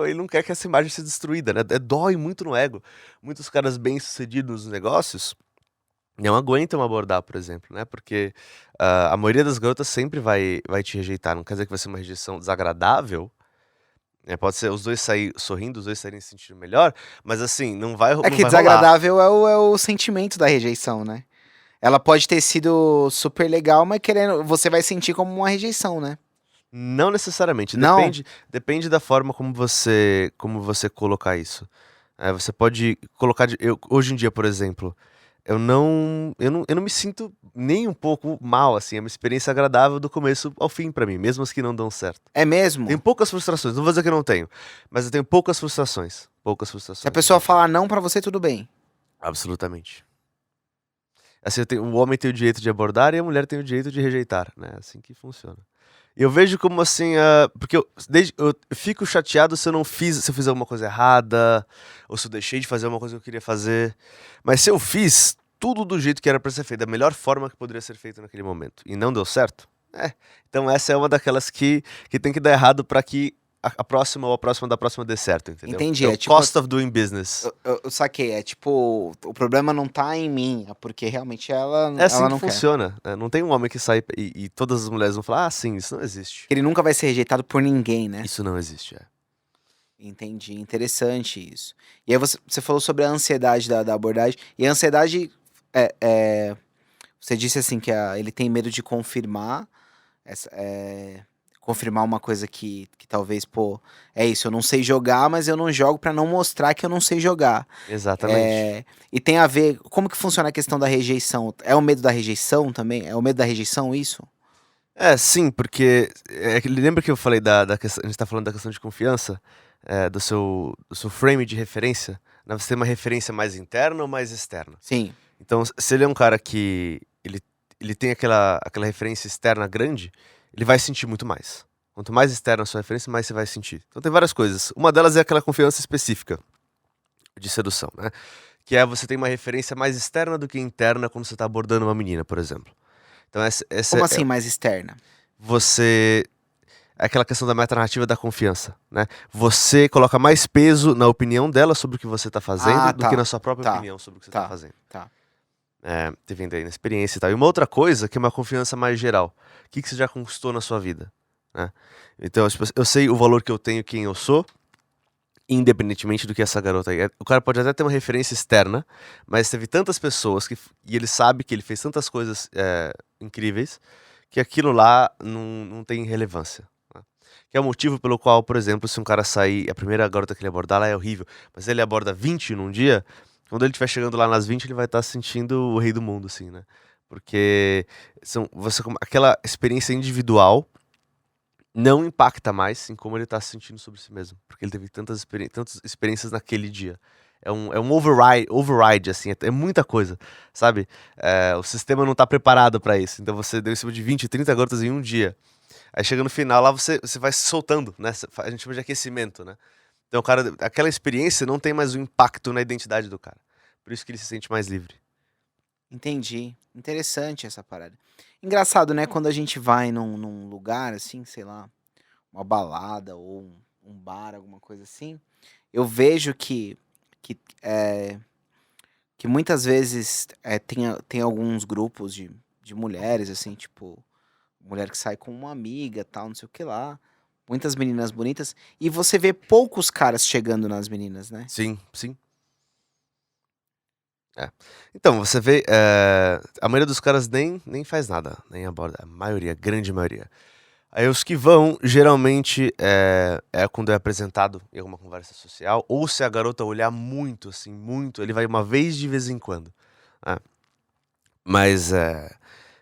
ele não quer que essa imagem seja destruída, né? Dói muito no ego. Muitos caras bem-sucedidos nos negócios não aguentam abordar, por exemplo, né? Porque a maioria das garotas sempre vai te rejeitar. Não quer dizer que vai ser uma rejeição desagradável, né? Pode ser os dois sair sorrindo, os dois saírem se sentindo melhor, mas assim, É não que vai rolar. desagradável é o sentimento da rejeição, né? Ela pode ter sido super legal, mas querendo, você vai sentir como uma rejeição, né? Não necessariamente, Não? depende da forma como você colocar isso. Você pode colocar hoje em dia, por exemplo, eu não me sinto nem um pouco mal, assim, é uma experiência agradável do começo ao fim pra mim, mesmo as que não dão certo. É mesmo? Tenho poucas frustrações, não vou dizer que eu não tenho, mas eu tenho poucas Se a frustrações no pessoa dia a dia. falar não pra você, tudo bem. Absolutamente. Assim, o homem tem o direito de abordar e a mulher tem o direito de rejeitar, né? É assim que funciona. E eu vejo como assim, porque eu fico chateado se eu fiz alguma coisa errada, ou se eu deixei de fazer uma coisa que eu queria fazer. Mas se eu fiz tudo do jeito que era pra ser feito, da melhor forma que poderia ser feito naquele momento, e não deu certo, então essa é uma daquelas que tem que dar errado pra que a próxima ou a próxima da próxima dê certo, entendeu? Entendi. É É o tipo cost assim. of doing business. Eu saquei. É tipo, o problema não tá em mim, é porque realmente É assim ela que não quer. funciona, né? Não tem um homem que sai e todas as mulheres vão falar, ah, sim, isso não existe. Ele nunca vai ser rejeitado por ninguém, né? Isso não existe, Entendi. Interessante isso. E aí você falou sobre a ansiedade da abordagem. E a ansiedade você disse assim que ele tem medo de confirmar confirmar uma coisa que talvez, pô, é isso, eu não sei jogar, mas eu não jogo pra não mostrar que eu não sei jogar. Exatamente. E tem a ver, como que funciona a questão da rejeição? É o medo da rejeição também? É o medo da rejeição isso? É, sim, porque lembra que eu falei da questão, a gente tá falando da questão de confiança, do seu frame de referência, né? Você tem uma referência mais interna ou mais externa? Sim, Então, se ele é um cara que ele tem aquela referência externa grande, ele vai sentir muito mais. Quanto mais externa a sua referência, mais você vai sentir. Então tem várias coisas. Uma delas é aquela confiança específica de sedução, né? Que é você tem uma referência mais externa do que interna quando você tá abordando uma menina, por exemplo. Então essa como é assim mais externa? você é aquela questão da metanarrativa da confiança, né? Você coloca mais peso na opinião dela sobre o que você tá fazendo Ah, do que na tá, sua própria tá, opinião sobre o que você tá tá, fazendo. tá. Te vendo aí na experiência e tal. E uma outra coisa que é uma confiança mais geral. O que você já conquistou na sua vida, né? Então, tipo, eu sei o valor que eu tenho, quem eu sou, independentemente do que essa garota aí. O cara pode até ter uma referência externa, mas teve tantas pessoas e ele sabe que ele fez tantas coisas incríveis que aquilo lá não tem relevância, né? Que é o motivo pelo qual, por exemplo, se um cara sair, a primeira garota que ele abordar lá é horrível, mas ele aborda 20 num dia, quando ele estiver chegando lá nas 20 ele vai estar se sentindo o rei do mundo, assim, né? Porque aquela experiência individual não impacta mais em como ele tá se sentindo sobre si mesmo, porque ele teve tantas experiências naquele dia. É um override, assim, é muita coisa, sabe? O sistema não tá preparado pra isso, então você deu em cima de 20, 30 gotas em um dia. Aí chega no final lá, você vai se soltando, né? A gente chama de aquecimento, né? Então, o cara, aquela experiência não tem mais o impacto na identidade do cara. Por isso que ele se sente mais livre. Entendi. Interessante essa parada. Engraçado, né? Quando a gente vai num lugar assim, sei lá, uma balada ou um bar, alguma coisa assim, eu vejo que, eh, que muitas vezes tem alguns grupos de mulheres, assim, tipo, mulher que sai com uma amiga, tal, não sei o que lá. Muitas meninas bonitas. E você vê poucos caras chegando nas meninas, né? Sim, sim. É. Então, você vê, a maioria dos caras nem faz nada, nem aborda, a maioria, a grande maioria. Aí os que vão, geralmente, é quando é apresentado em alguma conversa social, ou se a garota olhar muito, assim, muito, ele vai uma vez de vez em quando, né. Mas,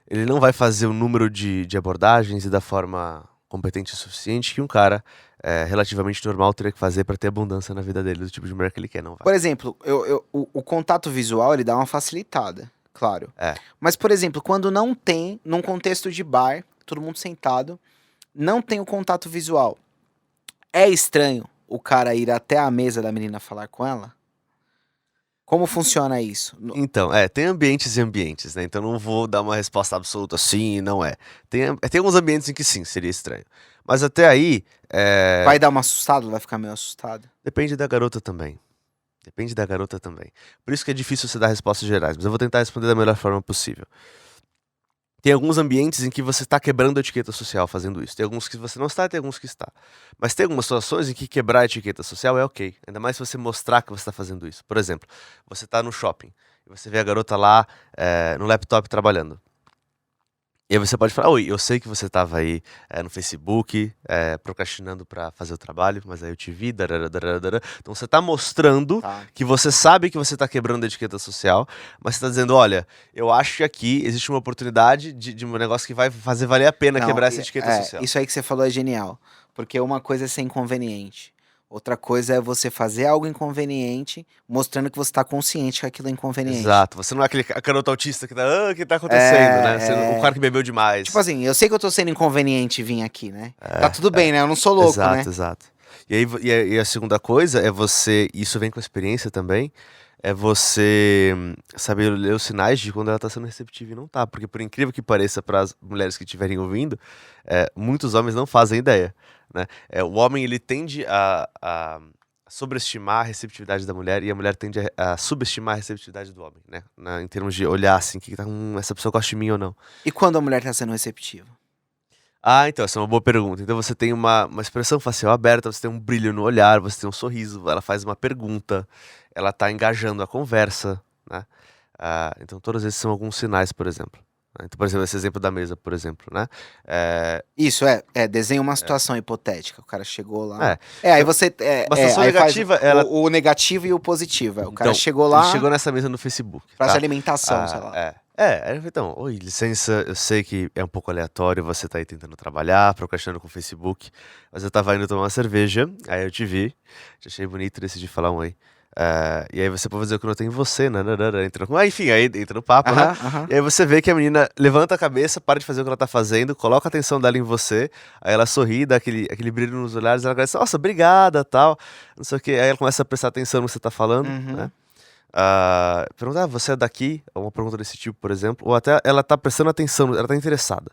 ele não vai fazer o número de abordagens e da forma competente o suficiente que um cara, relativamente normal teria que fazer pra ter abundância na vida dele, do tipo de mulher que ele quer, não vai. Por exemplo, o contato visual ele dá uma facilitada, claro. É. Mas, por exemplo, quando não tem, num contexto de bar, todo mundo sentado, não tem o contato visual. É estranho o cara ir até a mesa da menina falar com ela? Como funciona isso? Então, tem ambientes e ambientes, né, então não vou dar uma resposta absoluta sim e não é. Tem alguns ambientes em que sim, seria estranho. Mas até aí, Vai dar uma assustada? Vai ficar meio assustada? depende da garota também. Depende da garota também. Por isso que é difícil você dar respostas gerais, mas eu vou tentar responder da melhor forma possível. Tem alguns ambientes em que você está quebrando a etiqueta social fazendo isso. Tem alguns que você não está, tem alguns que está. Mas tem algumas situações em que quebrar a etiqueta social é ok. Ainda mais se você mostrar que você está fazendo isso. Por exemplo, você está no shopping e você vê a garota lá no laptop trabalhando. E aí você pode falar, oi, eu sei que você estava aí no Facebook, procrastinando para fazer o trabalho, mas aí eu te vi, darará, darará, darará. Então você está mostrando Tá. que você sabe que você está quebrando a etiqueta social, mas você está dizendo, olha, eu acho que aqui existe uma oportunidade de um negócio que vai fazer valer a pena Não, quebrar essa etiqueta social. isso aí que você falou é genial. Porque uma coisa é ser inconveniente. Outra coisa é você fazer algo inconveniente, mostrando que você tá consciente que aquilo é inconveniente. Exato, você não é aquele garota autista que tá, o que tá acontecendo, né? O cara que bebeu demais. Tipo assim, eu sei que eu tô sendo inconveniente em vir aqui, né? Tá tudo bem, né? Eu não sou louco, né? Exato. E aí, e a segunda coisa é você, isso vem com a experiência também, é você saber ler os sinais de quando ela tá sendo receptiva e não tá. Porque por incrível que pareça para as mulheres que estiverem ouvindo, muitos homens não fazem ideia, né? O homem, ele tende a sobreestimar a receptividade da mulher e a mulher tende a subestimar a receptividade do homem, né? Em termos de olhar assim, que tá, essa pessoa gosta de mim ou não. E quando a mulher tá sendo receptiva? Ah, então, essa é uma boa pergunta. Então você tem uma expressão facial aberta, você tem um brilho no olhar, você tem um sorriso, ela faz uma pergunta, ela tá engajando a conversa, né? Então todos esses são alguns sinais, por exemplo. Então, por exemplo, esse exemplo da mesa, por exemplo, né? Isso, desenha uma situação hipotética. O cara chegou lá. É, Aí você. uma situação Aí faz negativa, ela... o negativo e o positivo. O cara Então, chegou ele lá chegou nessa mesa no Facebook, pra tá? sua alimentação, sei lá. Aí eu falei, então, oi, licença, eu sei que é um pouco aleatório, você tá aí tentando trabalhar, procrastinando com o Facebook, mas eu tava indo tomar uma cerveja, aí eu te vi, te achei bonito, decidi falar um oi. E aí você pode dizer que eu notei em você, né? Enfim, aí entra no papo, né? Aham. E aí você vê que a menina levanta a cabeça, para de fazer o que ela tá fazendo, coloca a atenção dela em você, aí ela sorri, dá aquele brilho nos olhares, ela agradece, nossa, obrigada, tal, não sei o que, aí ela começa a prestar atenção no que você tá falando, né? Perguntar, você é daqui? Uma pergunta desse tipo, por exemplo. Ou até ela tá prestando atenção, ela tá interessada.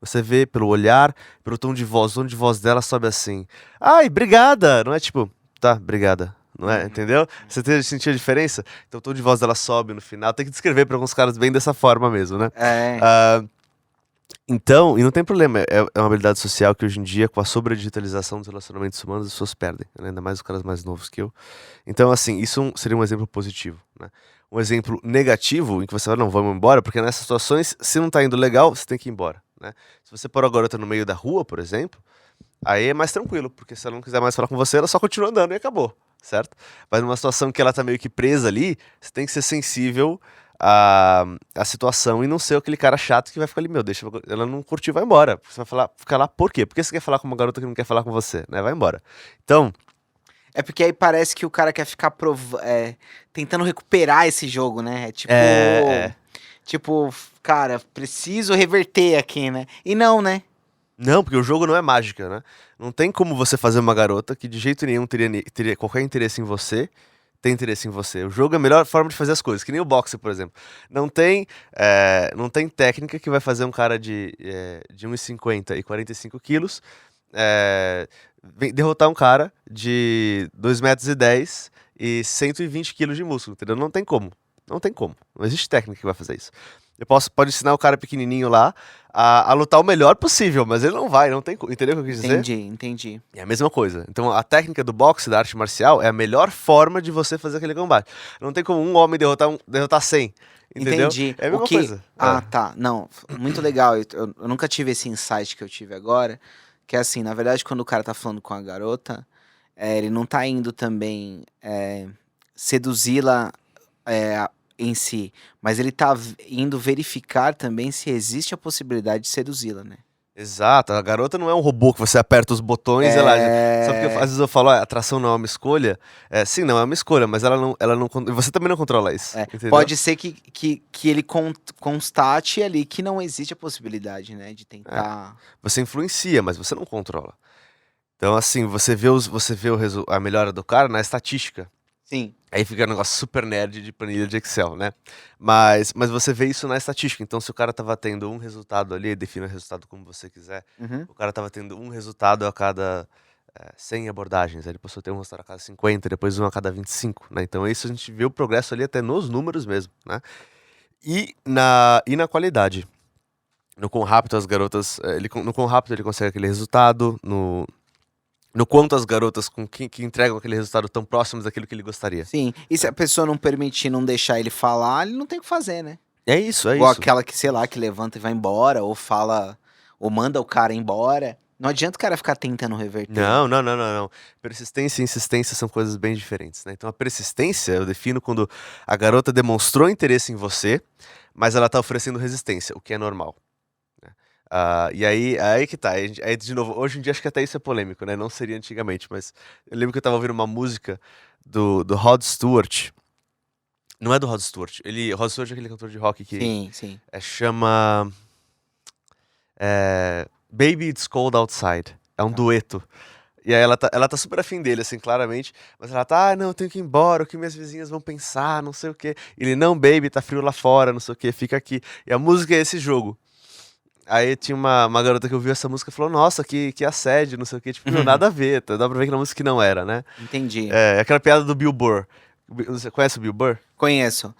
Você vê pelo olhar, pelo tom de voz. O tom de voz dela sobe assim. Ai, obrigada! Não é tipo, tá, obrigada. Não é? Entendeu? Você sentiu a diferença? Então o tom de voz dela sobe no final. Tem que descrever para alguns caras bem dessa forma mesmo, né? Então, e não tem problema, é uma habilidade social que hoje em dia, com a sobredigitalização dos relacionamentos humanos, as pessoas perdem, né? Ainda mais os caras mais novos que eu. Então, assim, isso seria um exemplo positivo, né? Um exemplo negativo, em que você fala, não, vamos embora, porque nessas situações, se não tá indo legal, você tem que ir embora, né? Se você pôr a garota no meio da rua, por exemplo, aí é mais tranquilo, porque se ela não quiser mais falar com você, ela só continua andando e acabou, certo? Mas numa situação que ela tá meio que presa ali, você tem que ser sensível a situação e não ser aquele cara chato que vai ficar ali, meu, deixa ela não curtir, vai embora. Você vai ficar lá por quê? Por que você quer falar com uma garota que não quer falar com você, né? Vai embora. Então... É porque aí parece que o cara quer ficar tentando recuperar esse jogo, né? Tipo, cara, preciso reverter aqui, né? E não, né? Não, porque o jogo não é mágica, né? Não tem como você fazer uma garota que de jeito nenhum teria qualquer interesse em você, tem interesse em você. O jogo é a melhor forma de fazer as coisas, que nem o boxe, por exemplo. Não tem técnica que vai fazer um cara de 1,50 e 45 quilos derrotar um cara de 2,10 metros e 120 quilos de músculo, entendeu? Não tem como. Não tem como. Não existe técnica que vai fazer isso. Pode ensinar o cara pequenininho lá a lutar o melhor possível, mas ele não vai, não tem, entendeu o que eu quis dizer? Entendi. É a mesma coisa. Então a técnica do boxe, da arte marcial, é a melhor forma de você fazer aquele combate. Não tem como um homem derrotar 100, entendeu? Entendi. É a mesma coisa. Ah, tá. Não, muito legal. Eu nunca tive esse insight que eu tive agora, que é assim, na verdade, quando o cara tá falando com a garota, ele não tá indo também seduzi-la em si, mas ele tá indo verificar também se existe a possibilidade de seduzi-la, né? Exato, a garota não é um robô que você aperta os botões e ela. Sabe que às vezes eu falo, atração não é uma escolha? Sim, não é uma escolha, mas ela não. Você também não controla isso. Entendeu? Pode ser que ele constate ali que não existe a possibilidade, né? De tentar. Você influencia, mas você não controla. Então, assim, você vê a melhora do cara na estatística. Sim. Aí fica um negócio super nerd de planilha de Excel, né? Mas você vê isso na estatística. Então, se o cara tava tendo um resultado ali, defina o resultado como você quiser. Uhum. O cara tava tendo um resultado a cada 100 abordagens. Aí ele passou a ter um resultado a cada 50, depois um a cada 25, né? Então, isso a gente vê o progresso ali até nos números mesmo, né? E na qualidade. No quão rápido as garotas... no quão rápido ele consegue aquele resultado, no quanto as garotas que entregam aquele resultado tão próximos daquilo que ele gostaria. Sim. E se a pessoa não permitir, não deixar ele falar, ele não tem o que fazer, né? É isso, Igual aquela que, sei lá, que levanta e vai embora, ou fala, ou manda o cara embora. Não adianta o cara ficar tentando reverter. Não. Persistência e insistência são coisas bem diferentes, né? Então a persistência eu defino quando a garota demonstrou interesse em você, mas ela tá oferecendo resistência, o que é normal. E aí que tá, aí de novo, hoje em dia acho que até isso é polêmico, né? Não seria antigamente, mas eu lembro que eu tava ouvindo uma música do Rod Stewart. Não é do Rod Stewart, Rod Stewart é aquele cantor de rock que Sim. chama Baby It's Cold Outside, é um dueto. E aí ela tá super afim dele, assim, claramente, mas ela tá, não, eu tenho que ir embora, o que minhas vizinhas vão pensar, não sei o quê. Ele, não, baby, tá frio lá fora, não sei o quê, fica aqui. E a música é esse jogo. Aí tinha uma garota que ouviu essa música e falou, nossa, que assédio, não sei o quê. Tipo, nada a ver, dá pra ver que na música que não era, né? Entendi. É aquela piada do Bill Burr. Você conhece o Bill Burr? Conheço.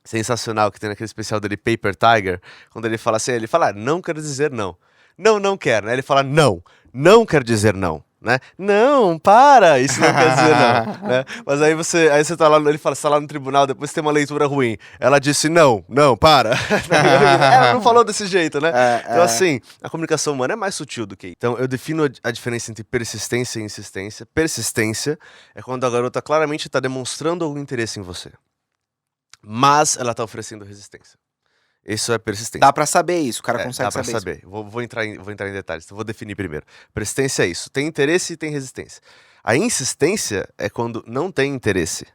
Sensacional, que tem naquele especial dele, Paper Tiger, quando ele fala assim, ele fala, não quero dizer não. Não quero, né? Ele fala, não quero dizer não. Né? Não, para! Isso não quer dizer não, né? Mas aí você tá lá, ele fala, você tá lá no tribunal, depois tem uma leitura ruim. Ela disse não, para. Ela não falou desse jeito, né? Então, assim, a comunicação humana é mais sutil do que isso. Então, eu defino a diferença entre persistência e insistência. Persistência é quando a garota claramente tá demonstrando algum interesse em você, mas ela tá oferecendo resistência. Isso é persistência. Dá pra saber isso, o cara consegue saber. Dá pra saber. Vou entrar em detalhes, então vou definir primeiro. Persistência é isso, tem interesse e tem resistência. A insistência é quando não tem interesse.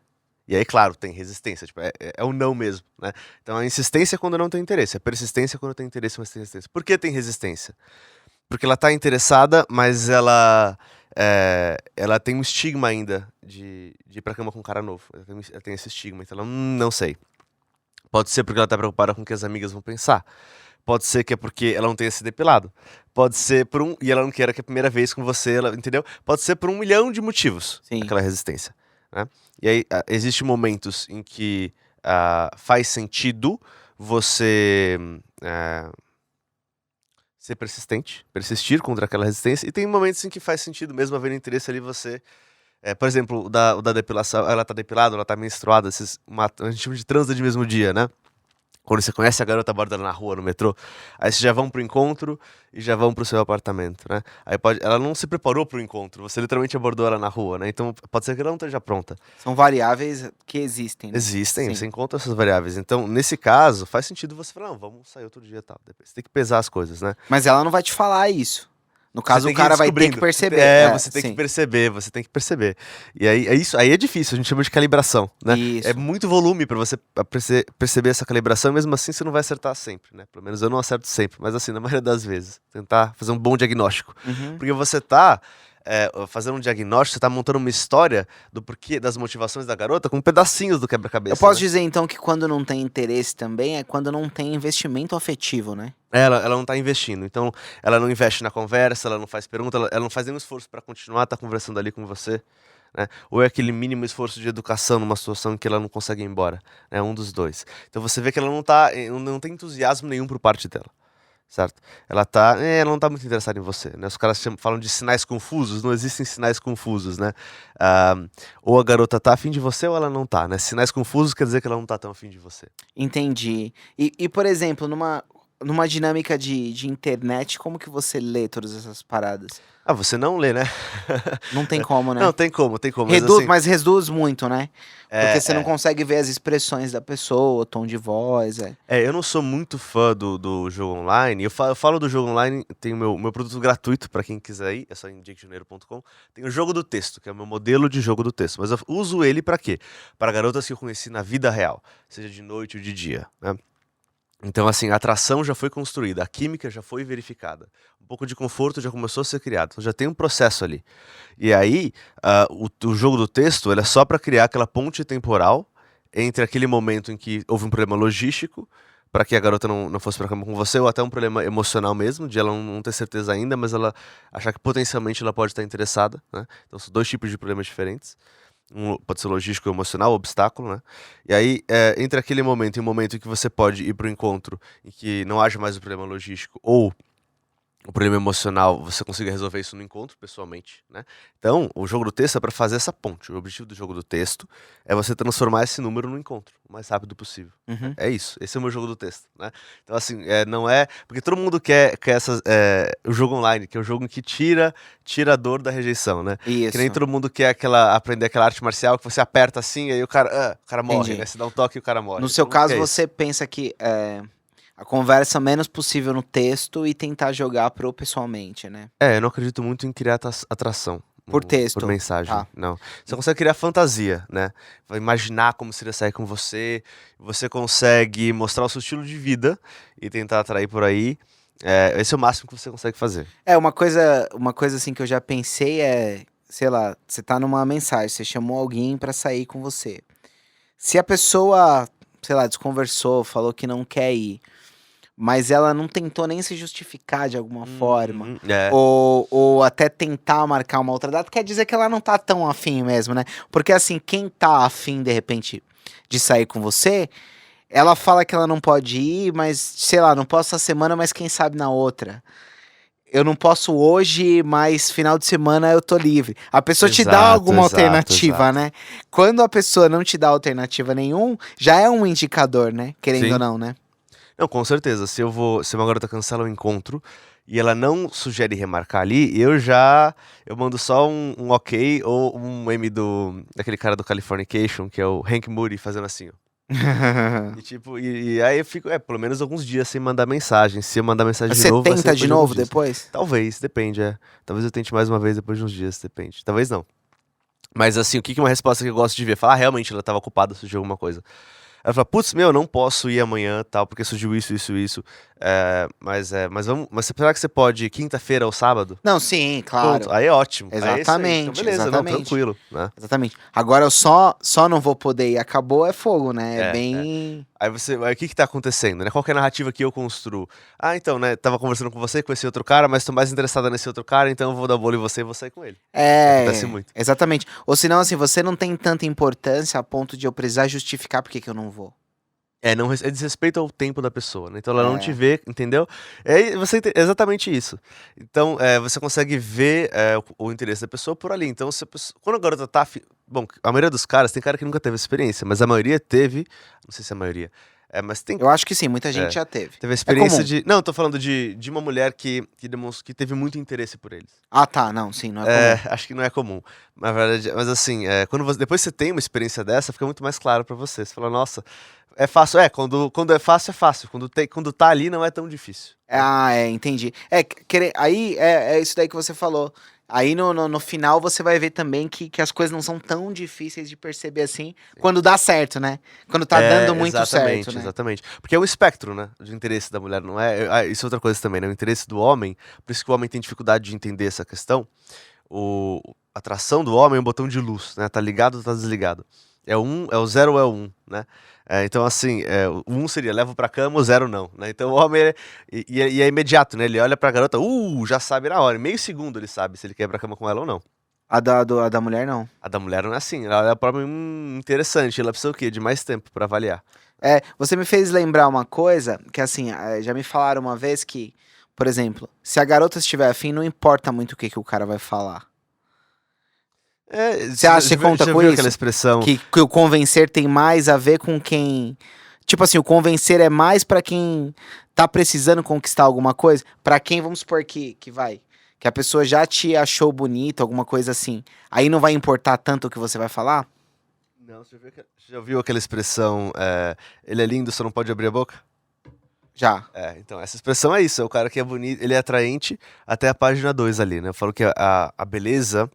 E aí, claro, tem resistência, tipo, é o não mesmo, né? Então a insistência é quando não tem interesse, a persistência é quando tem interesse, mas tem resistência. Por que tem resistência? Porque ela tá interessada, mas ela tem um estigma ainda de ir pra cama com um cara novo. Ela tem esse estigma, então ela não sei. Pode ser porque ela tá preocupada com o que as amigas vão pensar. Pode ser que é porque ela não tenha se depilado. Pode ser e ela não queira que é a primeira vez com você, entendeu? Pode ser por 1 milhão de motivos, Sim. Aquela resistência, né? E aí, existem momentos em que faz sentido você ser persistir contra aquela resistência, e tem momentos em que faz sentido, mesmo havendo interesse ali, você... por exemplo, o da depilação, ela tá depilada, ela tá menstruada, a gente chama de transa de mesmo dia, né? Quando você conhece a garota, aborda ela na rua, no metrô, aí vocês já vão pro encontro e já vão pro seu apartamento, né? Aí ela não se preparou pro encontro, você literalmente abordou ela na rua, né? Então pode ser que ela não esteja pronta. São variáveis que existem, né? Existem, Sim. você encontra essas variáveis. Então, nesse caso, faz sentido você falar, não, vamos sair outro dia e tal. Você tem que pesar as coisas, né? Mas ela não vai te falar isso. No caso, o cara vai ter que perceber. Você tem que perceber. E aí é difícil, a gente chama de calibração, né? Isso. É muito volume pra você perceber essa calibração, mesmo assim você não vai acertar sempre, né? Pelo menos eu não acerto sempre, mas assim, na maioria das vezes. Tentar fazer um bom diagnóstico. Porque você tá fazendo um diagnóstico, você tá montando uma história do porquê, das motivações da garota com pedacinhos do quebra-cabeça. Eu posso dizer, então, que quando não tem interesse também é quando não tem investimento afetivo, né? Ela não tá investindo, então ela não investe na conversa, ela não faz pergunta, ela não faz nenhum esforço pra continuar, tá conversando ali com você, né? Ou é aquele mínimo esforço de educação numa situação em que ela não consegue ir embora, né? Um dos dois. Então você vê que ela não tem entusiasmo nenhum por parte dela, certo? Ela não tá muito interessada em você, né? Os caras falam de sinais confusos, não existem sinais confusos, né? Ah, ou a garota tá afim de você ou ela não tá, né? Sinais confusos quer dizer que ela não tá tão afim de você. Entendi. Por exemplo, numa dinâmica de internet, como que você lê todas essas paradas? Ah, você não lê, né? Não tem como, Não, né? tem como, mas assim, Mas reduz muito, né? Porque você não é, consegue ver as expressões da pessoa, o tom de voz, é. eu não sou muito fã do jogo online. Eu falo do jogo online, tem o meu produto gratuito pra quem quiser ir, é só em jakejaneiro.com. Tem o jogo do texto, que é o meu modelo de jogo do texto. Mas eu uso ele pra quê? Para garotas que eu conheci na vida real, seja de noite ou de dia, né? Então, assim, a atração já foi construída, a química já foi verificada. Um pouco de conforto já começou a ser criado. Então já tem um processo ali. E aí, o jogo do texto ele é só para criar aquela ponte temporal entre aquele momento em que houve um problema logístico, para que a garota não fosse pra cama com você, ou até um problema emocional mesmo, de ela não ter certeza ainda, mas ela achar que potencialmente ela pode estar interessada, né? Então são dois tipos de problemas diferentes. Um pode ser logístico ou emocional, obstáculo, né? E aí, entre aquele momento e o momento em que você pode ir para o encontro em que não haja mais o problema logístico ou o problema emocional, você consiga resolver isso no encontro, pessoalmente, né? Então, o jogo do texto é para fazer essa ponte. O objetivo do jogo do texto é você transformar esse número no encontro, o mais rápido possível, né? Uhum. É isso. Esse é o meu jogo do texto, né? Então, assim, não é... Porque todo mundo quer o jogo online, que é o jogo que tira a dor da rejeição, né? Que nem Isso, todo mundo quer aprender aquela arte marcial que você aperta assim, e aí o cara morre, entendi. né? Você dá um toque e o cara morre. No seu Todo mundo caso, quer isso. você pensa que a conversa menos possível no texto e tentar jogar pro pessoalmente, né? Eu não acredito muito em criar atração Por por texto, mensagem, tá. não. Você consegue criar fantasia, né? Vai imaginar como seria sair com você, você consegue mostrar o seu estilo de vida e tentar atrair por aí. Esse é o máximo que você consegue fazer. Uma coisa assim que eu já pensei é, sei lá, você tá numa mensagem, você chamou alguém pra sair com você. Se a pessoa, sei lá, desconversou, falou que não quer ir, mas ela não tentou nem se justificar de alguma forma, Uhum, ou até tentar marcar uma outra data, quer dizer que ela não tá tão afim mesmo, né? Porque assim, quem tá afim, de repente, de sair com você, ela fala que ela não pode ir, mas, sei lá, não posso essa semana, mas quem sabe na outra. Eu não posso hoje, mas final de semana eu tô livre. A pessoa te dá exato, alguma exato, alternativa, exato. né? Quando a pessoa não te dá alternativa nenhum, já é um indicador, né? Querendo ou Sim. não, né? Não, com certeza. Se uma garota cancela o encontro e ela não sugere remarcar ali, eu mando só um ok ou um M daquele cara do Californication, que é o Hank Moody, fazendo assim, ó. E tipo, e aí eu fico, pelo menos alguns dias sem mandar mensagem. Se eu mandar mensagem de Você novo, vai ser tenta depois de de alguns novo dias. depois? Talvez, depende, é. Talvez eu tente mais uma vez depois de uns dias, depende. Talvez não. Mas assim, o que que é uma resposta que eu gosto de ver? Falar, realmente, ela tava ocupada, surgiu alguma coisa. Ela fala, putz, meu, não posso ir amanhã, tal, porque surgiu isso, isso, isso. Mas será que você pode ir quinta-feira ou sábado? Não, sim, Pronto, claro. aí é ótimo. Aí é isso aí. Então, Exatamente, beleza, não, exatamente. tranquilo, né? Exatamente. Agora eu só não vou poder ir. Acabou, é fogo, né? É É. bem. Aí o que que tá acontecendo, né? Qual que é a narrativa que eu construo? Ah, então, né, tava conversando com você, com esse outro cara, mas tô mais interessada nesse outro cara, então eu vou dar bolo em você e vou sair com ele. Acontece É, muito. exatamente. Ou senão, assim, você não tem tanta importância a ponto de eu precisar justificar por que que eu não vou. Não, é desrespeito ao tempo da pessoa, né? Então ela não te É. vê, entendeu? Exatamente isso. Então, você consegue ver o interesse da pessoa por ali. Então, quando a garota tá... Bom, a maioria dos caras, tem cara que nunca teve experiência, mas a maioria teve... Não sei se é a maioria. Mas tem... Eu acho que sim, muita gente É, já teve. teve a É experiência comum. de... Não, eu tô falando de uma mulher que teve muito interesse por eles. Ah, tá, não, sim, não é comum. Acho que não é comum. Na verdade, mas assim, depois você tem uma experiência dessa, fica muito mais claro pra você. Você fala, nossa, é fácil. Quando é fácil, é fácil. Quando tá ali, não é tão difícil, né? Ah, entendi. Aí é isso daí que você falou. Aí no final você vai ver também que as coisas não são tão difíceis de perceber assim quando dá certo, né? Quando tá dando muito certo, Exatamente, né? exatamente. Porque é um espectro, né? De interesse da mulher, não é? Isso é outra coisa também, né? O interesse do homem, por isso que o homem tem dificuldade de entender essa questão. A atração do homem é um botão de luz, né? Tá ligado ou tá desligado. É o 0 ou é o 1, né? Então, assim, o 1 seria levo pra cama, o 0 não, né? Então o homem e é imediato, né? Ele olha pra garota, já sabe na hora, em meio segundo ele sabe se ele quer ir pra cama com ela ou não. A da mulher, não. A da mulher não é assim, ela é própria interessante, ela precisa o quê? De mais tempo pra avaliar. Você me fez lembrar uma coisa, que assim, já me falaram uma vez que, por exemplo, se a garota estiver afim, não importa muito o que o cara vai falar. Você acha que você conta já com viu aquela isso? expressão? Que o convencer tem mais a ver com quem. Tipo assim, o convencer é mais pra quem tá precisando conquistar alguma coisa. Pra quem, vamos supor que vai. Que a pessoa já te achou bonito, alguma coisa assim. Aí não vai importar tanto o que você vai falar? Não, você já viu aquela expressão, ele é lindo, só não pode abrir a boca? Já. Então, essa expressão é isso, é o cara que é bonito, ele é atraente até a página 2 ali, né? Eu falo que a beleza,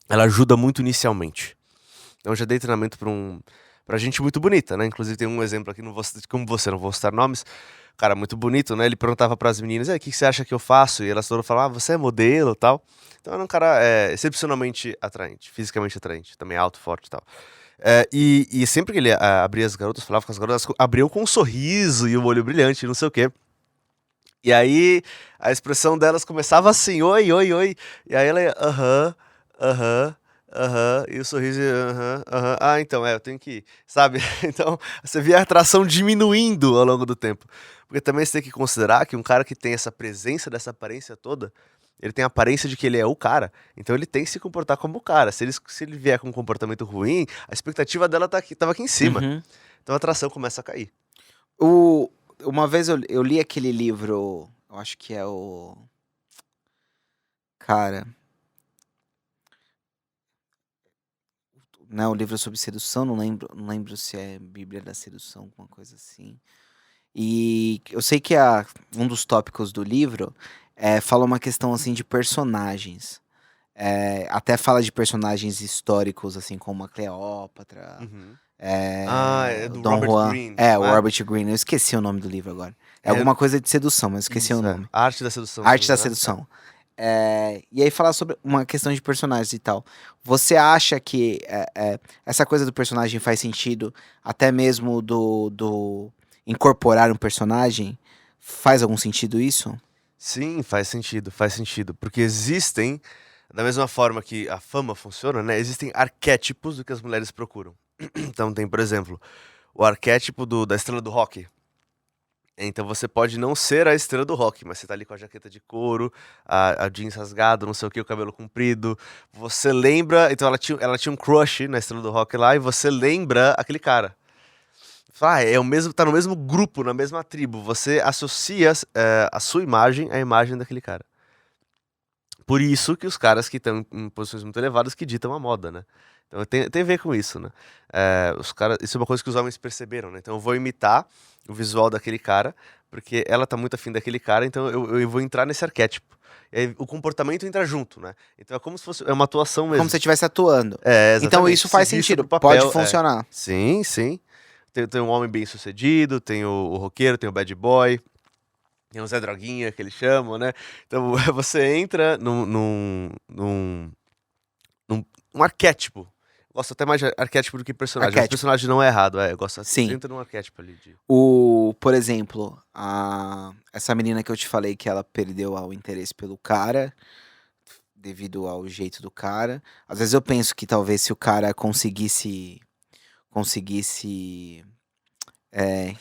ela ajuda muito inicialmente. Então, eu já dei treinamento pra gente muito bonita, né? Inclusive, tem um exemplo aqui, como você, não vou citar nomes, cara muito bonito, né? Ele perguntava pras meninas, o que você acha que eu faço? E elas todas falavam, você é modelo e tal. Então, era um cara excepcionalmente atraente, fisicamente atraente, também alto, forte e tal. E sempre que ele abria as garotas, falava com as garotas, abriam com um sorriso e um olho brilhante, não sei o quê. E aí a expressão delas começava assim, oi, oi, oi. E aí ela ia, aham, aham, aham, e o sorriso, aham, aham. Ah, então, eu tenho que ir, sabe? Então, você via a atração diminuindo ao longo do tempo. Porque também você tem que considerar que um cara que tem essa presença dessa aparência toda, ele tem a aparência de que ele é o cara. Então ele tem que se comportar como o cara. Se ele vier com um comportamento ruim, a expectativa dela tava aqui em cima. Uhum. Então a atração começa a cair. O, uma vez eu li aquele livro, eu acho que é o. Cara. Né, o livro sobre sedução, não lembro se é Bíblia da Sedução, alguma coisa assim. E eu sei que um dos tópicos do livro fala uma questão assim de personagens. Até fala de personagens históricos, assim, como a Cleópatra, Uhum. É o do Dom Robert Juan. Greene, O não é? Robert Greene. Eu esqueci o nome do livro agora. É É, alguma coisa de sedução, mas eu esqueci o isso, nome. A Arte da Sedução, se não Arte me da engano. Sedução. E aí falar sobre uma questão de personagens e tal. Você acha que essa coisa do personagem faz sentido, até mesmo do incorporar um personagem? Faz algum sentido isso? Sim, faz sentido, faz sentido. Porque existem, da mesma forma que a fama funciona, né? Existem arquétipos do que as mulheres procuram. Então tem, por exemplo, o arquétipo da estrela do rock. Então você pode não ser a estrela do rock, mas você tá ali com a jaqueta de couro, a jeans rasgado, não sei o que, o cabelo comprido. Você lembra. Então ela tinha um crush na estrela do rock lá e você lembra aquele cara. Fala, é o mesmo, tá no mesmo grupo, na mesma tribo. Você associa a sua imagem à imagem daquele cara. Por isso que os caras que estão em posições muito elevadas que ditam a moda, né? Então tem a ver com isso, né? Os caras, isso é uma coisa que os homens perceberam, né? Então eu vou imitar o visual daquele cara, porque ela tá muito afim daquele cara, então eu vou entrar nesse arquétipo. E aí o comportamento entra junto, né? Então é como se fosse uma atuação Como se mesmo. você estivesse atuando. Então Exatamente. isso Se faz vista sentido, pro pode papel, funcionar. Sim, sim. Tem um homem bem sucedido, tem o roqueiro, tem o bad boy, tem o Zé Droguinha, que eles chamam, né? Então você entra num arquétipo. Gosto até mais de arquétipo do que personagem. Mas Arquétipo. personagem não é errado, eu gosto. Você Sim. entra num arquétipo ali de. Por exemplo, essa menina que eu te falei que ela perdeu o interesse pelo cara, devido ao jeito do cara. Às vezes eu penso que talvez se o cara conseguisse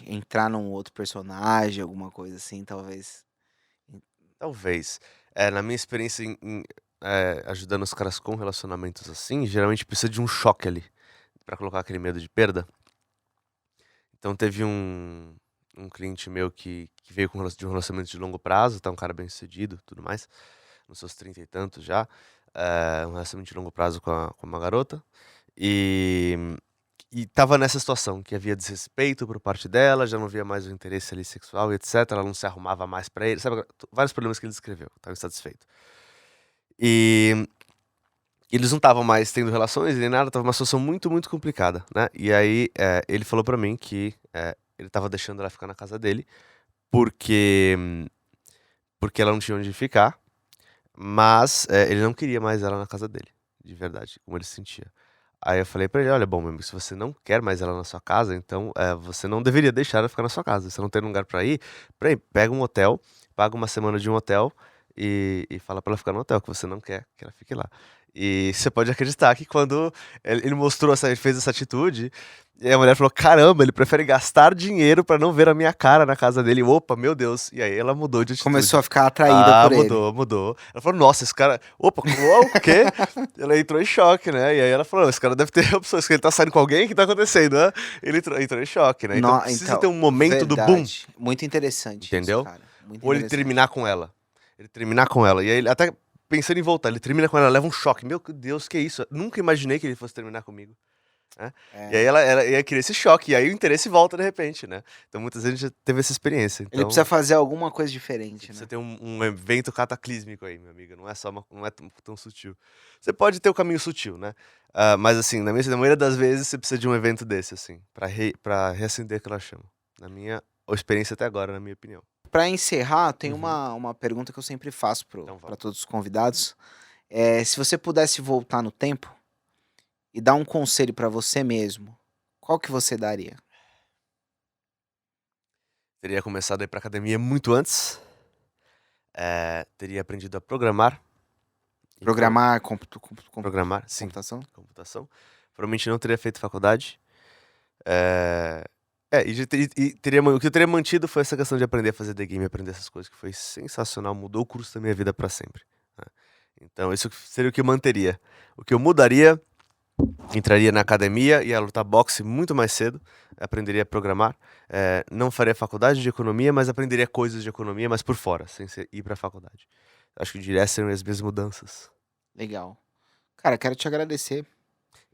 entrar num outro personagem, alguma coisa assim, talvez. Talvez. Na minha experiência ajudando os caras com relacionamentos assim, geralmente precisa de um choque ali pra colocar aquele medo de perda. Então teve um cliente meu que veio de um relacionamento de longo prazo, tá um cara bem sucedido, tudo mais, nos seus 30 e tantos já, um relacionamento de longo prazo com uma garota, e tava nessa situação, que havia desrespeito por parte dela, já não via mais o interesse ali sexual e etc, ela não se arrumava mais pra ele, sabe, vários problemas que ele descreveu, tava insatisfeito. E eles não estavam mais tendo relações nem nada, tava uma situação muito, muito complicada, né? E aí ele falou pra mim que ele tava deixando ela ficar na casa dele porque porque ela não tinha onde ficar, mas ele não queria mais ela na casa dele, de verdade, como ele se sentia. Aí eu falei pra ele, olha, bom, meu amigo, se você não quer mais ela na sua casa, então você não deveria deixar ela ficar na sua casa. Você não tem lugar pra ir, pega um hotel, paga uma semana de um hotel e fala pra ela ficar no hotel, que você não quer que ela fique lá. E você pode acreditar que quando ele mostrou ele fez essa atitude, e a mulher falou: caramba, ele prefere gastar dinheiro pra não ver a minha cara na casa dele. Opa, meu Deus. E aí ela mudou de Começou atitude. a ficar atraída por ele. Mudou. Ela falou: nossa, esse cara. Opa, o quê? Ela entrou em choque, né? E aí ela falou: esse cara deve ter opções, que ele tá saindo com alguém, o que tá acontecendo, né? Ele entrou em choque, né? Então precisa ter um momento do boom, verdade. Muito interessante isso, entendeu? cara. Muito Ou ele interessante. terminar com ela. Ele terminar com ela. E aí ele até pensando em voltar, ele termina com ela, leva um choque. Meu Deus, que isso? Eu nunca imaginei que ele fosse terminar comigo. Né? E aí É. ela ia querer esse choque, e aí o interesse volta de repente, né? Então muitas vezes a gente já teve essa experiência. Ele Então precisa fazer alguma coisa diferente, você né? tem um evento cataclísmico aí, minha amiga. Não é só não é tão sutil. Você pode ter o caminho sutil, né? Mas assim, na maioria das vezes você precisa de um evento desse, assim, pra reacender aquela chama. Na minha experiência até agora, na minha opinião. Pra encerrar, tem Uhum. uma pergunta que eu sempre faço Então pra vamos. todos os convidados. Se você pudesse voltar no tempo e dar um conselho pra você mesmo, qual que você daria? Teria começado a ir pra academia muito antes. Teria aprendido a programar. Programar, Programar, sim. computação? Computação. Provavelmente não teria feito faculdade. Eh, o que eu teria mantido foi essa questão de aprender a fazer The Game, aprender essas coisas, que foi sensacional, mudou o curso da minha vida pra sempre, né. Então isso seria o que eu manteria. O que eu mudaria, entraria na academia, ia lutar boxe muito mais cedo, aprenderia a programar, não faria faculdade de economia, mas aprenderia coisas de economia, mas por fora, sem ir pra faculdade. Acho que eu diria essas seriam as minhas mudanças. Legal. Cara, quero te agradecer.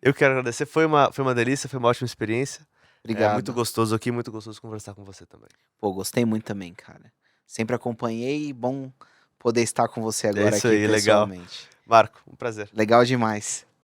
Eu quero agradecer, foi uma delícia, foi uma ótima experiência. É muito Obrigado. gostoso aqui, muito gostoso conversar com você também. Pô, gostei muito também, cara. Sempre acompanhei e bom poder estar com você É agora isso aqui aí, legal. pessoalmente. Marco, um prazer. Legal demais.